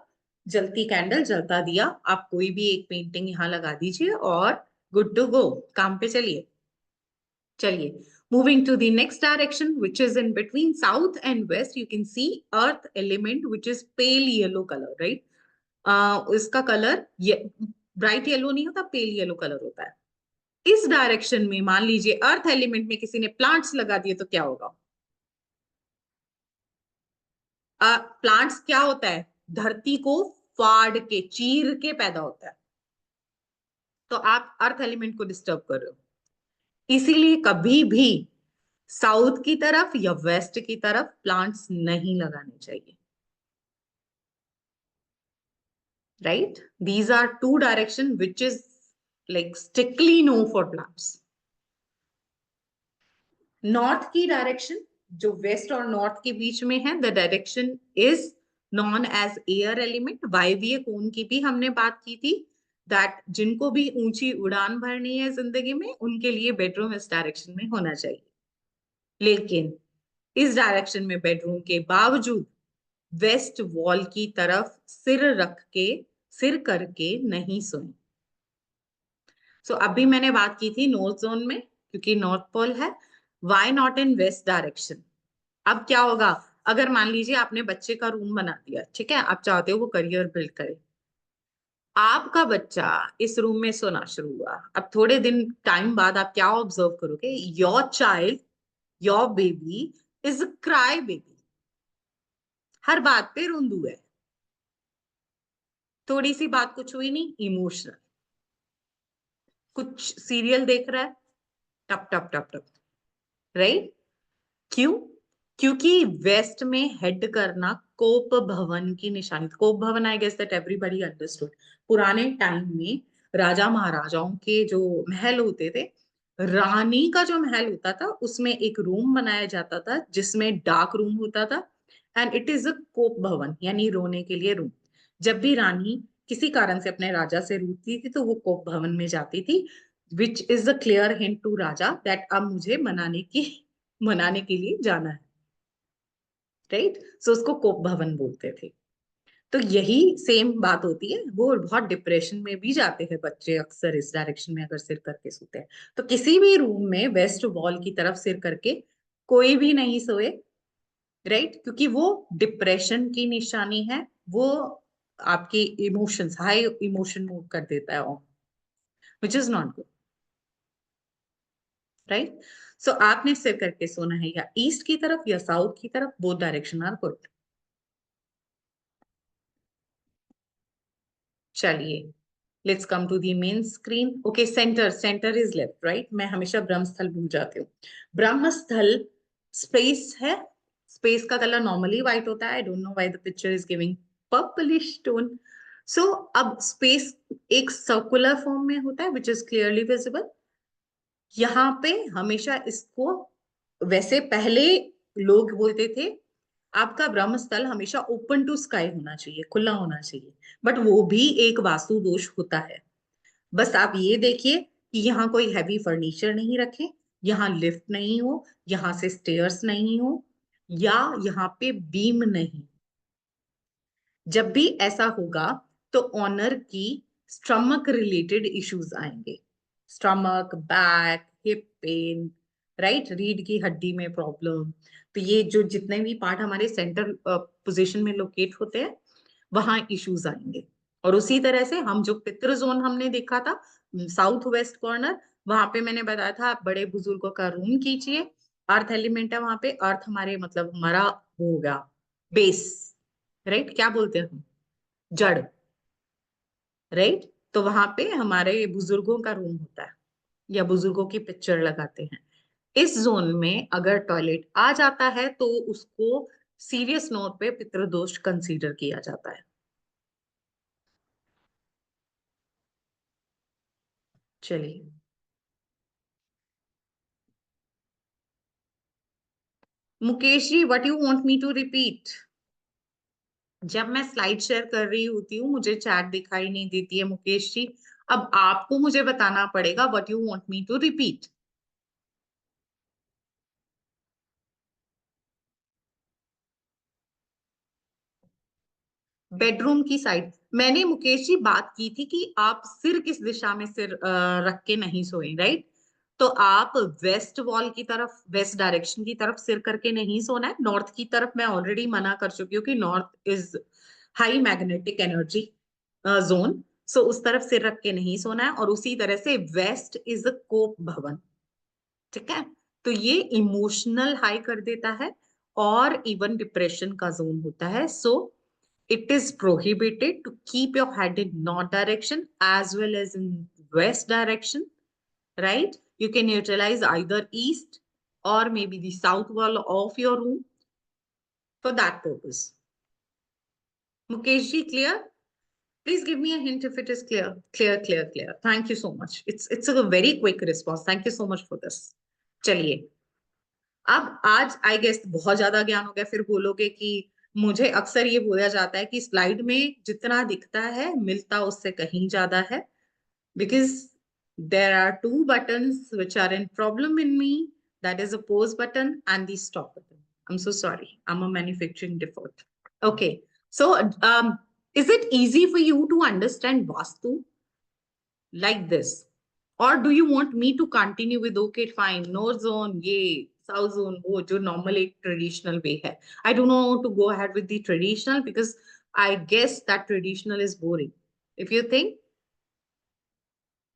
जलती कैंडल, जलता दिया, आप कोई भी एक पेंटिंग यहाँ लगा दीजिए और गुड टू गो, काम पे चलिए। चलिए, moving to the next direction which is in between south and west, you can see earth element which is pale yellow color, right? इसका कलर ये ब्राइट येलो नहीं होता, पेल येलो कलर होता है। इस डायरेक्शन में मान लीजिए अर्थ एलिमेंट में किसी ने प्लांट्स लगा दिए तो क्या होगा? प्लांट्स क्या होता है, धरती को फाड़ के चीर के पैदा होता है, तो आप अर्थ एलिमेंट को डिस्टर्ब कर रहे हो। इसीलिए कभी भी साउथ की तरफ या वेस्ट की तरफ प्लांट्स नहीं लगाने चाहिए, right. These are two direction which is like strictly no for plants. North की डायरेक्शन जो वेस्ट और नॉर्थ के बीच में है, the direction is known as air element. वायवीय कोण की भी हमने बात की थी, दैट जिनको भी ऊंची उड़ान भरनी है जिंदगी में उनके लिए बेडरूम इस डायरेक्शन में होना चाहिए। लेकिन इस डायरेक्शन में बेडरूम के बावजूद वेस्ट वॉल की तरफ सिर करके नहीं सोए। सो अभी मैंने बात की थी नॉर्थ जोन में, क्योंकि नॉर्थ पोल है, why not in west direction. अब क्या होगा, अगर मान लीजिए आपने बच्चे का रूम बना दिया, ठीक है, आप चाहते हो वो करियर बिल्ड करे, आपका बच्चा इस रूम में सोना शुरू हुआ, अब थोड़े दिन टाइम बाद आप क्या ऑब्जर्व करोगे, your child, your baby is a cry baby, हर बात पे रोंदू है, थोड़ी सी बात कुछ हुई नहीं इमोशनल, कुछ सीरियल देख रहा है टप टप टप टप, राइट। क्यों? क्योंकि वेस्ट में हेड करना कोप भवन की निशानी। कोप भवन, I guess that everybody understood. पुराने टाइम में राजा महाराजाओं के जो महल होते थे, रानी का जो महल होता था उसमें एक रूम बनाया जाता था जिसमें डार्क रूम होता था, एंड इट इज अ कोप भवन, यानी रोने के लिए रूम। जब भी रानी किसी कारण से अपने राजा से रूठती थी तो वो कोप भवन में जाती थी, which is a clear hint to राजा दैट अब मुझे मनाने के लिए जाना है। राइट? सो उसको कोप भवन बोलते थे। तो यही सेम बात होती है, वो बहुत डिप्रेशन में भी जाते हैं बच्चे अक्सर इस डायरेक्शन में अगर सिर करके सोते हैं। तो किसी भी रूम में वेस्ट वॉल की तरफ सिर करके कोई भी नहीं सोए, राइट? क्योंकि वो डिप्रेशन की निशानी है, वो आपके इमोशंस हाई इमोशन मूव कर देता है on, which is not good, right? So आपने सिर करके सोना है या ईस्ट की तरफ या साउथ की तरफ, बोथ डायरेक्शन आर गुड। चलिए, let's come to the main screen. Okay, centre is left, right? मैं हमेशा ब्रह्मस्थल भूल जाती हूँ। ब्रह्मस्थल स्पेस है, स्पेस का कलर नॉर्मली व्हाइट होता है। I don't know why the picture is giving purplish tone. So अब स्पेस एक सर्कुलर फॉर्म में होता है विच इज क्लियरली विजिबल। यहाँ पे हमेशा इसको, वैसे पहले लोग बोलते थे आपका ब्रह्मस्थल हमेशा ओपन टू स्काई होना चाहिए, खुला होना चाहिए, बट वो भी एक वास्तु दोष होता है। बस आप ये देखिए कि यहाँ कोई हैवी फर्नीचर नहीं रखे, यहाँ लिफ्ट नहीं हो, यहाँ से स्टेयर्स नहीं हो, या यहाँ पे बीम नहीं। जब भी ऐसा होगा तो ऑनर की स्टमक रिलेटेड इश्यूज आएंगे, stomach, back, hip pain, right, रीढ़ की हड्डी में प्रॉब्लम। तो ये जो जितने भी पार्ट हमारे सेंटर पोजीशन में लोकेट होते हैं वहां इश्यूज आएंगे। और उसी तरह से हम जो पितृ जोन हमने देखा था साउथ वेस्ट कॉर्नर, वहां पे मैंने बताया था आप बड़े बुजुर्गों का रूम कीजिए, अर्थ एलिमेंट है वहां पे, अर्थ हमारे मतलब हमारा होगा बेस, राइट? क्या बोलते हैं हम, जड़, राइट? तो वहां पे हमारे बुजुर्गों का रूम होता है या बुजुर्गों की पिक्चर लगाते हैं। इस जोन में अगर टॉयलेट आ जाता है तो उसको सीरियस नोट पे पितृदोष कंसीडर किया जाता है। चलिए, Mukesh ji, what you want me to repeat? जब मैं स्लाइड शेयर कर रही होती हूँ मुझे चैट दिखाई नहीं देती है मुकेश जी। अब आपको मुझे बताना पड़ेगा what you want me to repeat. Bedroom की साइड मैंने मुकेश जी बात की थी कि आप सिर किस दिशा में सिर रख के नहीं सोए, राइट? तो आप वेस्ट वॉल की तरफ, वेस्ट डायरेक्शन की तरफ सिर करके नहीं सोना है। नॉर्थ की तरफ मैं ऑलरेडी मना कर चुकी हूँ कि north is high magnetic energy zone, so उस तरफ सिर रख के नहीं सोना है। और उसी तरह से वेस्ट इज अ कोप भवन, ठीक है? तो ये इमोशनल हाई कर देता है और इवन डिप्रेशन का जोन होता है। सो it is prohibited to keep your head in north direction as well as in west direction, right? You can utilize either east or maybe the south wall of your room for that purpose. Mukesh ji, clear? Please give me a hint if it is clear. Clear. Thank you so much. It's a very quick response. Thank you so much for this. चलिए, अब आज I guess बहुत ज्यादा ज्ञान हो गया। फिर बोलोगे कि मुझे अक्सर ये बोला जाता है कि स्लाइड में जितना दिखता है मिलता उससे कहीं ज्यादा है, because there are two buttons which are in problem in me, that is a pause button and the stop button. I'm so sorry, I'm a manufacturing default. Okay, so is it easy for you to understand vastu like this, or do you want me to continue with okay fine north zone ये south zone वो जो normal एक traditional way है? I do not want to go ahead with the traditional because I guess that traditional is boring. If you think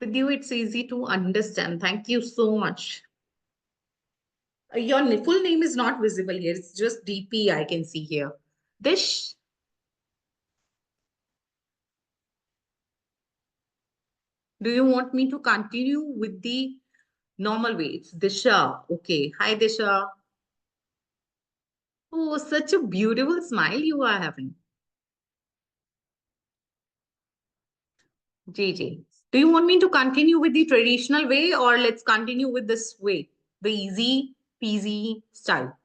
with you it's easy to understand, thank you so much. Your full name is not visible here, it's just DP I can see here. Dish, do you want me to continue with the normal way? It's Disha. Okay, hi Disha. Oh, such a beautiful smile you are having. Ji. Do you want me to continue with the traditional way or let's continue with this way, the easy peasy style?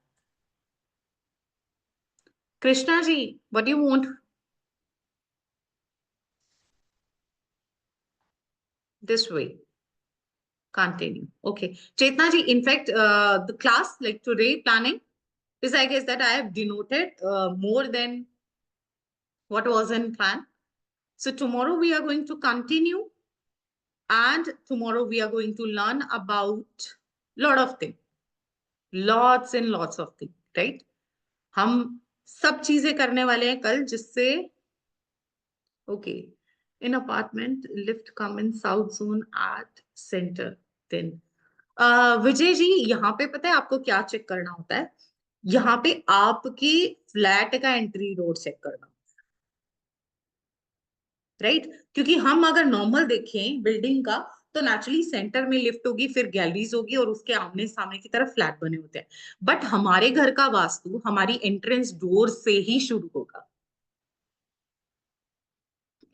Krishna ji, what do you want? This way. Continue. Okay. Chetna ji, in fact, the class like today planning is I guess that I have denoted more than what was in plan. So tomorrow we are going to continue, and tomorrow we are going to learn about lot of things, lots and lots of things, right? हम सब चीजें करने वाले हैं कल, जिससे okay, in apartment lift come in south zone at center then Vijay ji, यहाँ पे पता है आपको क्या चेक करना होता है? यहाँ पे आपके फ्लैट का एंट्री रोड चेक करना, राइट? क्योंकि हम अगर नॉर्मल देखें बिल्डिंग का, तो नेचुरली सेंटर में लिफ्ट होगी, फिर गैलरीज होगी, और उसके आमने सामने की तरफ फ्लैट बने होते हैं। बट हमारे घर का वास्तु हमारी एंट्रेंस डोर से ही शुरू होगा,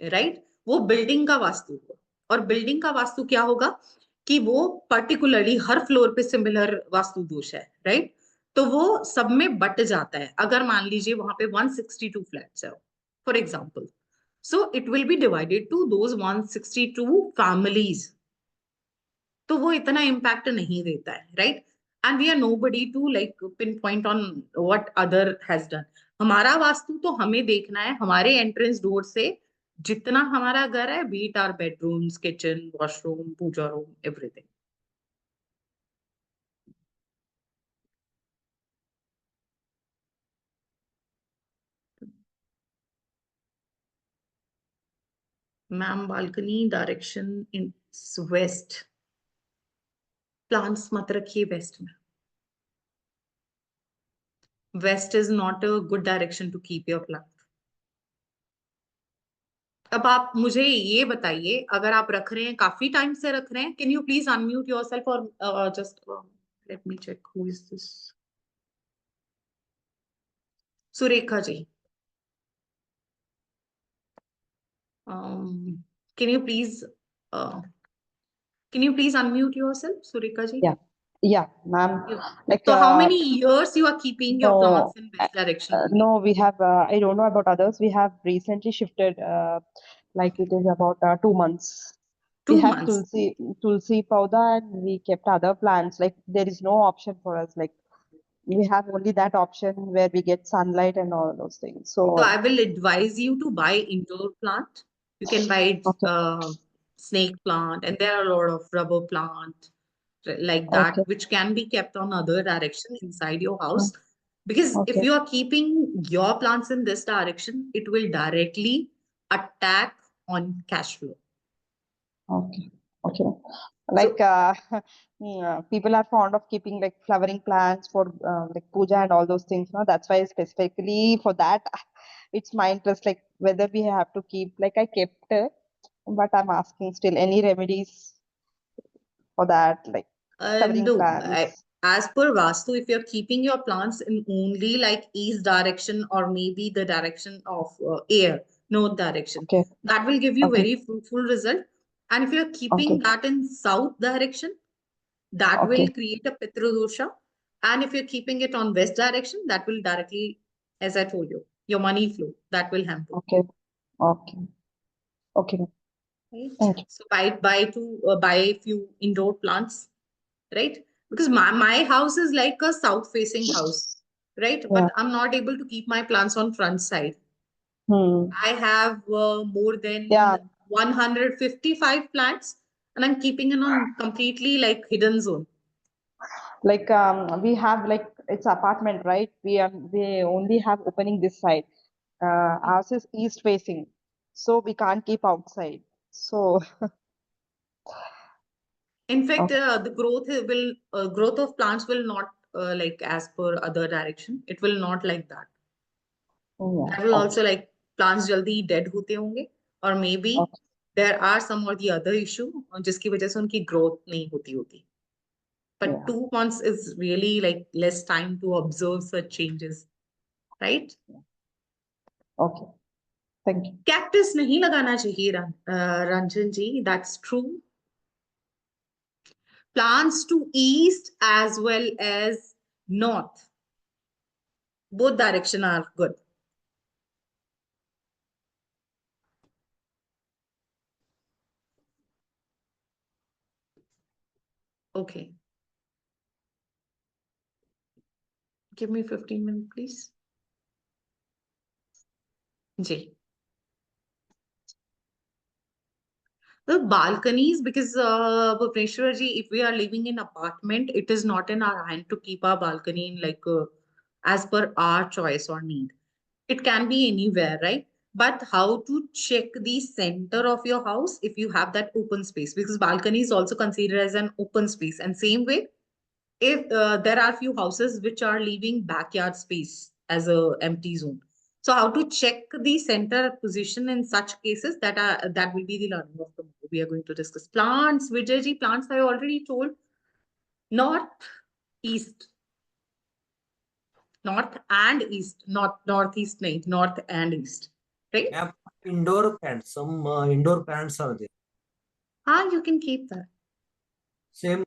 राइट? वो बिल्डिंग का वास्तु होगा। और बिल्डिंग का वास्तु क्या होगा कि वो पर्टिकुलरली हर फ्लोर पे सिमिलर वास्तु दोष है, राइट? तो वो सब में बट जाता है। अगर मान लीजिए वहां पे 162 फ्लैट्स है for example, so it will be divided to those 162 families, तो वो इतना इम्पैक्ट नहीं देता है, right? And we are nobody to like pin point on what other has done. हमारा वास्तु तो हमें देखना है हमारे एंट्रेंस डोर से जितना हमारा घर है, be it our bedrooms, kitchen, washroom, puja room, everything. Ma'am balcony direction in west, plants मत रखिए वेस्ट में। West is not a good direction to keep your plant. अब आप मुझे ये बताइए, अगर आप रख रहे हैं, काफी टाइम से रख रहे हैं, can you please unmute yourself और just let me check who is this? Surekha ji, can you please unmute yourself, Sureka ji? Yeah, ma'am. Like, So how many years you are keeping your plants in west direction only? no, we have, I don't know about others. We have recently shifted, like it is about 2 months. 2 We have months. Tulsi Pauda, and we kept other plants. Like, there is no option for us. Like, we have only that option where we get sunlight and all those things. So So, I will advise you to buy indoor plant. You can buy okay, snake plant, and there are a lot of rubber plant like that, okay, which can be kept on other direction inside your house. Because if okay, you are keeping your plants in this direction, it will directly attack on cash flow. okay, okay. Like, people are fond of keeping like flowering plants for like puja and all those things. No, that's why specifically for that, it's my interest. Like whether we have to keep, like I kept it, but I'm asking still any remedies for that, like flowering No, plants. as per Vastu, if you're keeping your plants in only like east direction or maybe the direction of air, north direction, Okay, that will give you okay, very fruitful result. And if you're keeping okay, that in south direction, that will okay, create a Pitradosha. And if you're keeping it on west direction, that will directly, as I told you, your money flow, that will hamper. okay, okay, okay. Right? Thank you. So buy a few indoor plants, right? Because my house is like a south facing house, right? Yeah. But I'm not able to keep my plants on front side. Hmm. I have more than Yeah. 155 plants, and I'm keeping it on completely like hidden zone. Like we have like it's apartment, right? We only have opening this side. Ours is east facing, so we can't keep outside. So In fact, okay. the growth of plants will not like as per other direction. It will not like that. Yeah. That will Okay. also like plants jaldi dead होते होंगे, or maybe Okay. there are some or the other issue जिसकी वजह से उनकी growth नहीं होती होगी. But Yeah. 2 months is really like less time to observe such changes, right? Okay. Thank you. Cactus नहीं लगाना चाहिए Ranjan ji, that's true. Plants to east as well as north, both direction are good. Okay. Give me 15 minutes, please. Ji. The balconies, because Bhuvneshwar ji, if we are living in apartment, it is not in our hand to keep our balcony in like as per our choice or need. It can be anywhere, right? But how to check the center of your house if you have that open space? Because balcony is also considered as an open space. And same way, if there are few houses which are leaving backyard space as a empty zone. So how to check the center position in such cases, that will be the learning of the module. We are going to discuss plants. Vijay ji, plants I already told. North, east. North and east, not northeast, nahi, north and east. Right? Ma'am, indoor plants, some indoor plants are there. You can keep that. Same.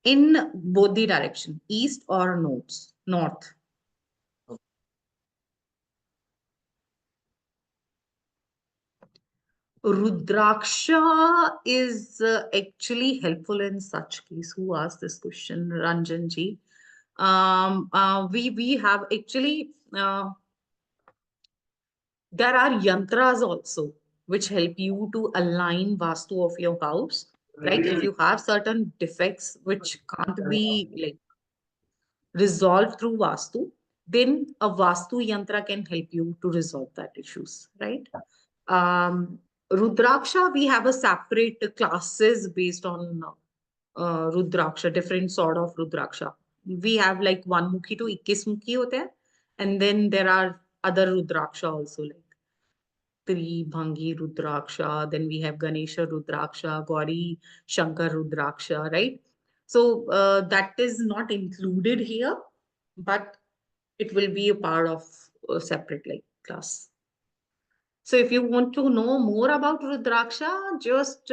In both the direction, east or north. Okay. Rudraksha is actually helpful in such case. Who asked this question? Ranjan ji. We have actually there are yantras also which help you to align vastu of your house, right? If you have certain defects which can't be like resolved through vastu, then a vastu yantra can help you to resolve that issues, right? Rudraksha, we have a separate classes based on Rudraksha, different sort of Rudraksha. We have like 1 mukhi to 21 mukhi hote hain, and then there are other Rudraksha also, like Tribhangi Rudraksha, then we have Ganesha Rudraksha, Gauri Shankar Rudraksha, right? So that is not included here, but it will be a part of a separate like class. So if you want to know more about Rudraksha, just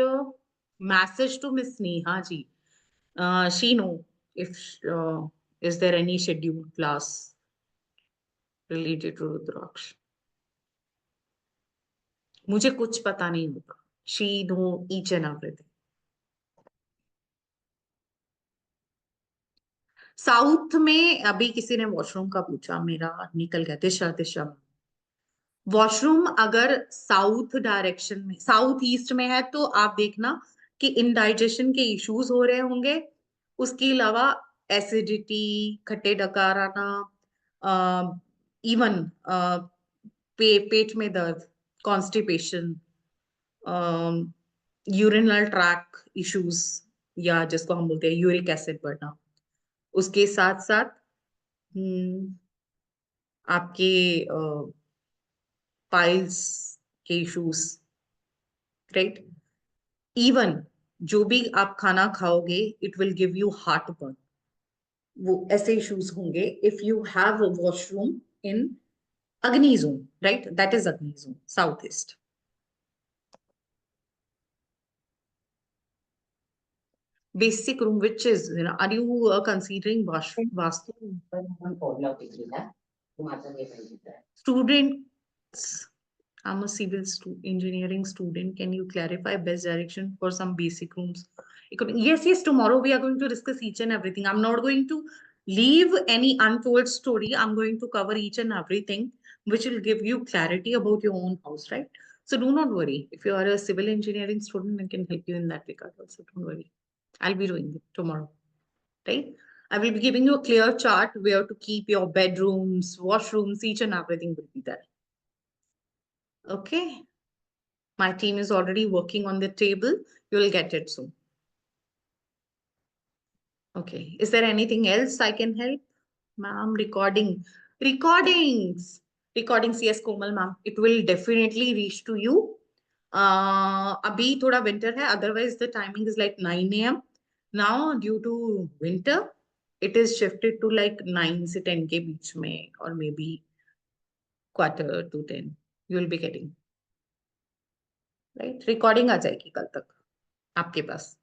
message to Miss Neha ji. She know if is there any scheduled class related to Rudraksha. मुझे कुछ पता नहीं होगा. She know each and everything. South में अभी किसी ने washroom का पूछा, मेरा निकल गया. दिशा वॉशरूम अगर साउथ डायरेक्शन में, साउथ ईस्ट में है तो आप देखना कि इंडाइजेशन के इश्यूज हो रहे होंगे. उसके अलावा एसिडिटी, खट्टे डकार आना, इवन पेट में दर्द, कॉन्स्टिपेशन, यूरिनल ट्रैक इश्यूज, या जिसको हम बोलते हैं यूरिक एसिड बढ़ना. उसके साथ साथ आपके पाइल्स के इश्यूज, राइट? इवन जो भी आप खाना खाओगे, it will give you heartburn. वो ऐसे इश्यूज होंगे if you have a washroom in Agni zone, right? That is Agni zone, south east. Basic room, which is, are you considering vastu? Students, I'm a civil engineering student. Can you clarify best direction for some basic rooms? Yes, tomorrow we are going to discuss each and everything. I'm not going to leave any untold story. I'm going to cover each and everything, which will give you clarity about your own house, right? So do not worry. If you are a civil engineering student, I can help you in that regard also. Don't worry. I'll be doing it tomorrow, right? I will be giving you a clear chart where to keep your bedrooms, washrooms, each and everything will be there. Okay. My team is already working on the table. You will get it soon. Okay. Is there anything else I can help? Ma'am, recordings. Yes, Komal ma'am. It will definitely reach to you. Abhi thoda winter hai. Otherwise, the timing is like 9 a.m. Now, due to winter, it is shifted to like 9 से 10 के बीच में, or maybe quarter to 10. You will be getting. Right? Recording आ जाएगी कल तक आपके पास.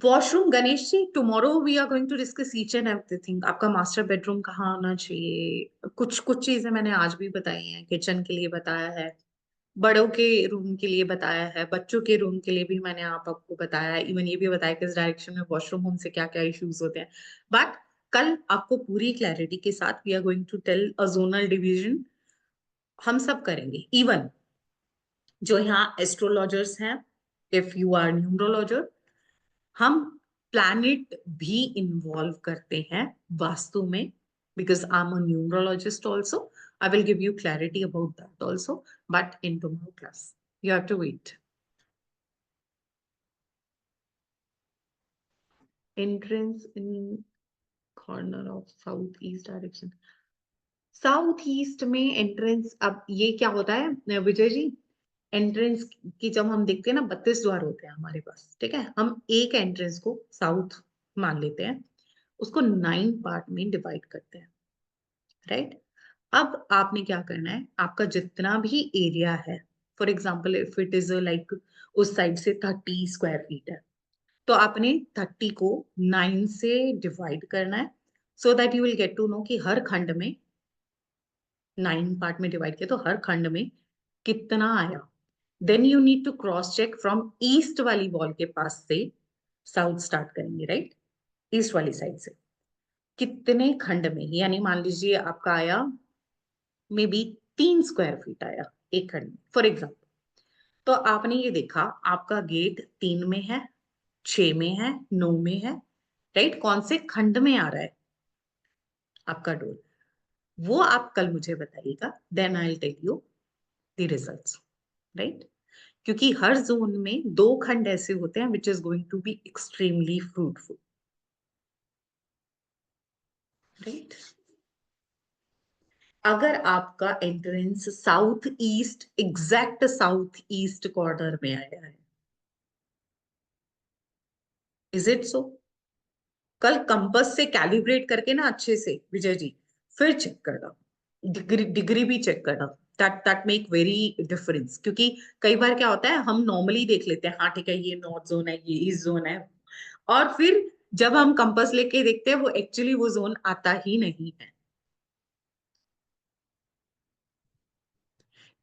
Washroom, Ganesh ji, tomorrow we are going to discuss each and everything. आपका मास्टर बेडरूम कहाँ होना चाहिए, कुछ चीजें मैंने आज भी बताई हैं, किचन के लिए बताया है, बड़ों के रूम के लिए बताया है, बच्चों के रूम के लिए भी मैंने आपको बताया है, इवन ये भी बताया कि इस डायरेक्शन में वॉशरूम होम से क्या क्या इश्यूज होते हैं। बट कल आपको पूरी क्लैरिटी के साथ we are going to tell a zonal division, हम सब करेंगे। इवन जो यहाँ एस्ट्रोलॉजर्स हैं, इफ यू आर न्यूमरोलॉजर, हम प्लैनेट भी इन्वॉल्व करते हैं वास्तु में, because I'm a numerologist also. I will give you clarity about that also, but in tomorrow class. You have to wait. Entrance in corner of southeast direction. South east में entrance, अब ये क्या होता है Vijay ji, entrance की जब हम देखते हैं ना 32 द्वार होते हैं हमारे पास, ठीक है, हम एक एंट्रेंस को साउथ मान लेते हैं, उसको 9 पार्ट में डिवाइड करते हैं, राइट। अब आपने क्या करना है, आपका जितना भी एरिया है, for example if it is like उस साइड से 30 स्क्वायर फीट है, तो आपने 30 को 9 से डिवाइड करना है, so that you will get to know कि हर खंड में 9 पार्ट में डिवाइड किया तो हर खंड में कितना आया। Then you need to cross check from east वाली वॉल के पास से, साउथ स्टार्ट करेंगे राइट, ईस्ट वाली साइड से कितने खंड में, यानी मान लीजिए आपका आया मे बी 3 स्क्वायर फीट आया एक खंड में फॉर एग्जाम्पल, तो आपने ये देखा आपका गेट 3 में है, 6 में है, 9 में है, राइट, कौन से खंड में आ रहा है आपका डोर, वो आप कल मुझे बताइएगा, then I will tell you the results, right. क्योंकि हर जोन में 2 खंड ऐसे होते हैं which is going to be extremely fruitful, right. अगर आपका entrance south east, exact south east corner में आया है, इज इट सो? कल कंपास से कैलिब्रेट करके ना अच्छे से विजय जी फिर चेक करना, डिग्री भी चेक करना, दैट मेक वेरी डिफरेंस। क्योंकि कई बार क्या होता है, हम नॉर्मली देख लेते हैं, हाँ ठीक है ये नॉर्थ जोन है, ये ईस्ट जोन है, और फिर जब हम कंपास लेके देखते हैं वो एक्चुअली वो जोन आता ही नहीं है।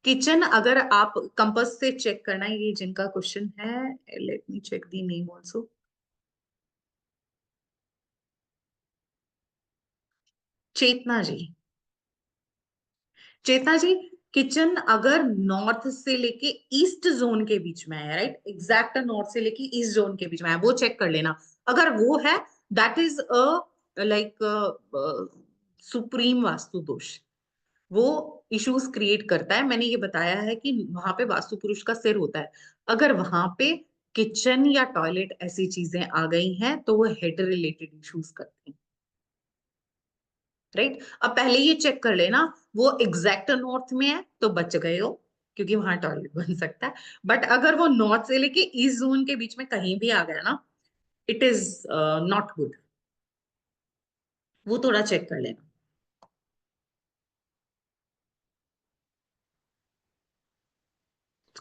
किचन अगर आप कंपास से चेक करना है, ये जिनका क्वेश्चन है, let me check the name also. Chetna ji, Chetna ji, kitchen अगर नॉर्थ से लेके ईस्ट जोन के बीच में है, राइट, एग्जैक्ट नॉर्थ से लेके ईस्ट जोन के बीच में है, वो चेक कर लेना। अगर वो है, that is a like supreme vastu दोष, वो इश्यूज क्रिएट करता है। मैंने ये बताया है कि वहां पे वास्तु पुरुष का सिर होता है, अगर वहां पे किचन या टॉयलेट ऐसी चीजें आ गई हैं तो वो हेड रिलेटेड इश्यूज करते हैं, राइट। अब पहले ये चेक कर लेना वो एग्जैक्ट नॉर्थ में है तो बच गए हो, क्योंकि वहां टॉयलेट बन सकता है। बट अगर वो नॉर्थ से लेके ईस्ट जोन के बीच में कहीं भी आ गया ना, इट इज नॉट गुड, वो थोड़ा चेक कर लेना।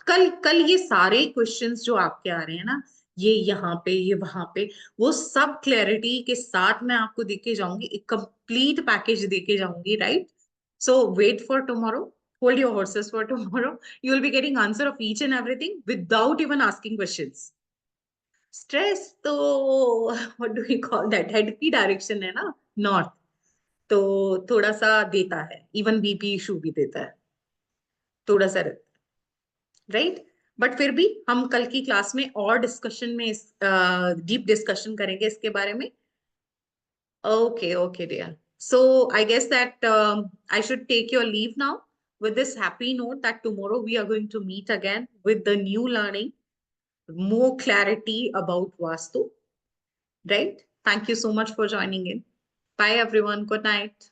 कल कल ये सारे क्वेश्चंस जो आपके आ रहे हैं ना, ये यहाँ पे, ये वहां पे, वो सब क्लैरिटी के साथ मैं आपको देके जाऊंगी, एक कंप्लीट पैकेज देके जाऊंगी, right. So wait for tomorrow, hold your horses for tomorrow. You will be getting answer of each and everything without even asking questions. Stress तो what do we call that, head की direction है ना north, तो थोड़ा सा देता है, even BP issue भी देता है थोड़ा सा, राइट। बट फिर भी हम कल की क्लास में और डिस्कशन में डीप डिस्कशन करेंगे इसके बारे में। Okay okay dear, so I guess that I should take your leave now with this happy note that tomorrow we are going to meet again with the new learning, more clarity about Vastu, right? Thank you so much for joining in. Bye everyone. Good night.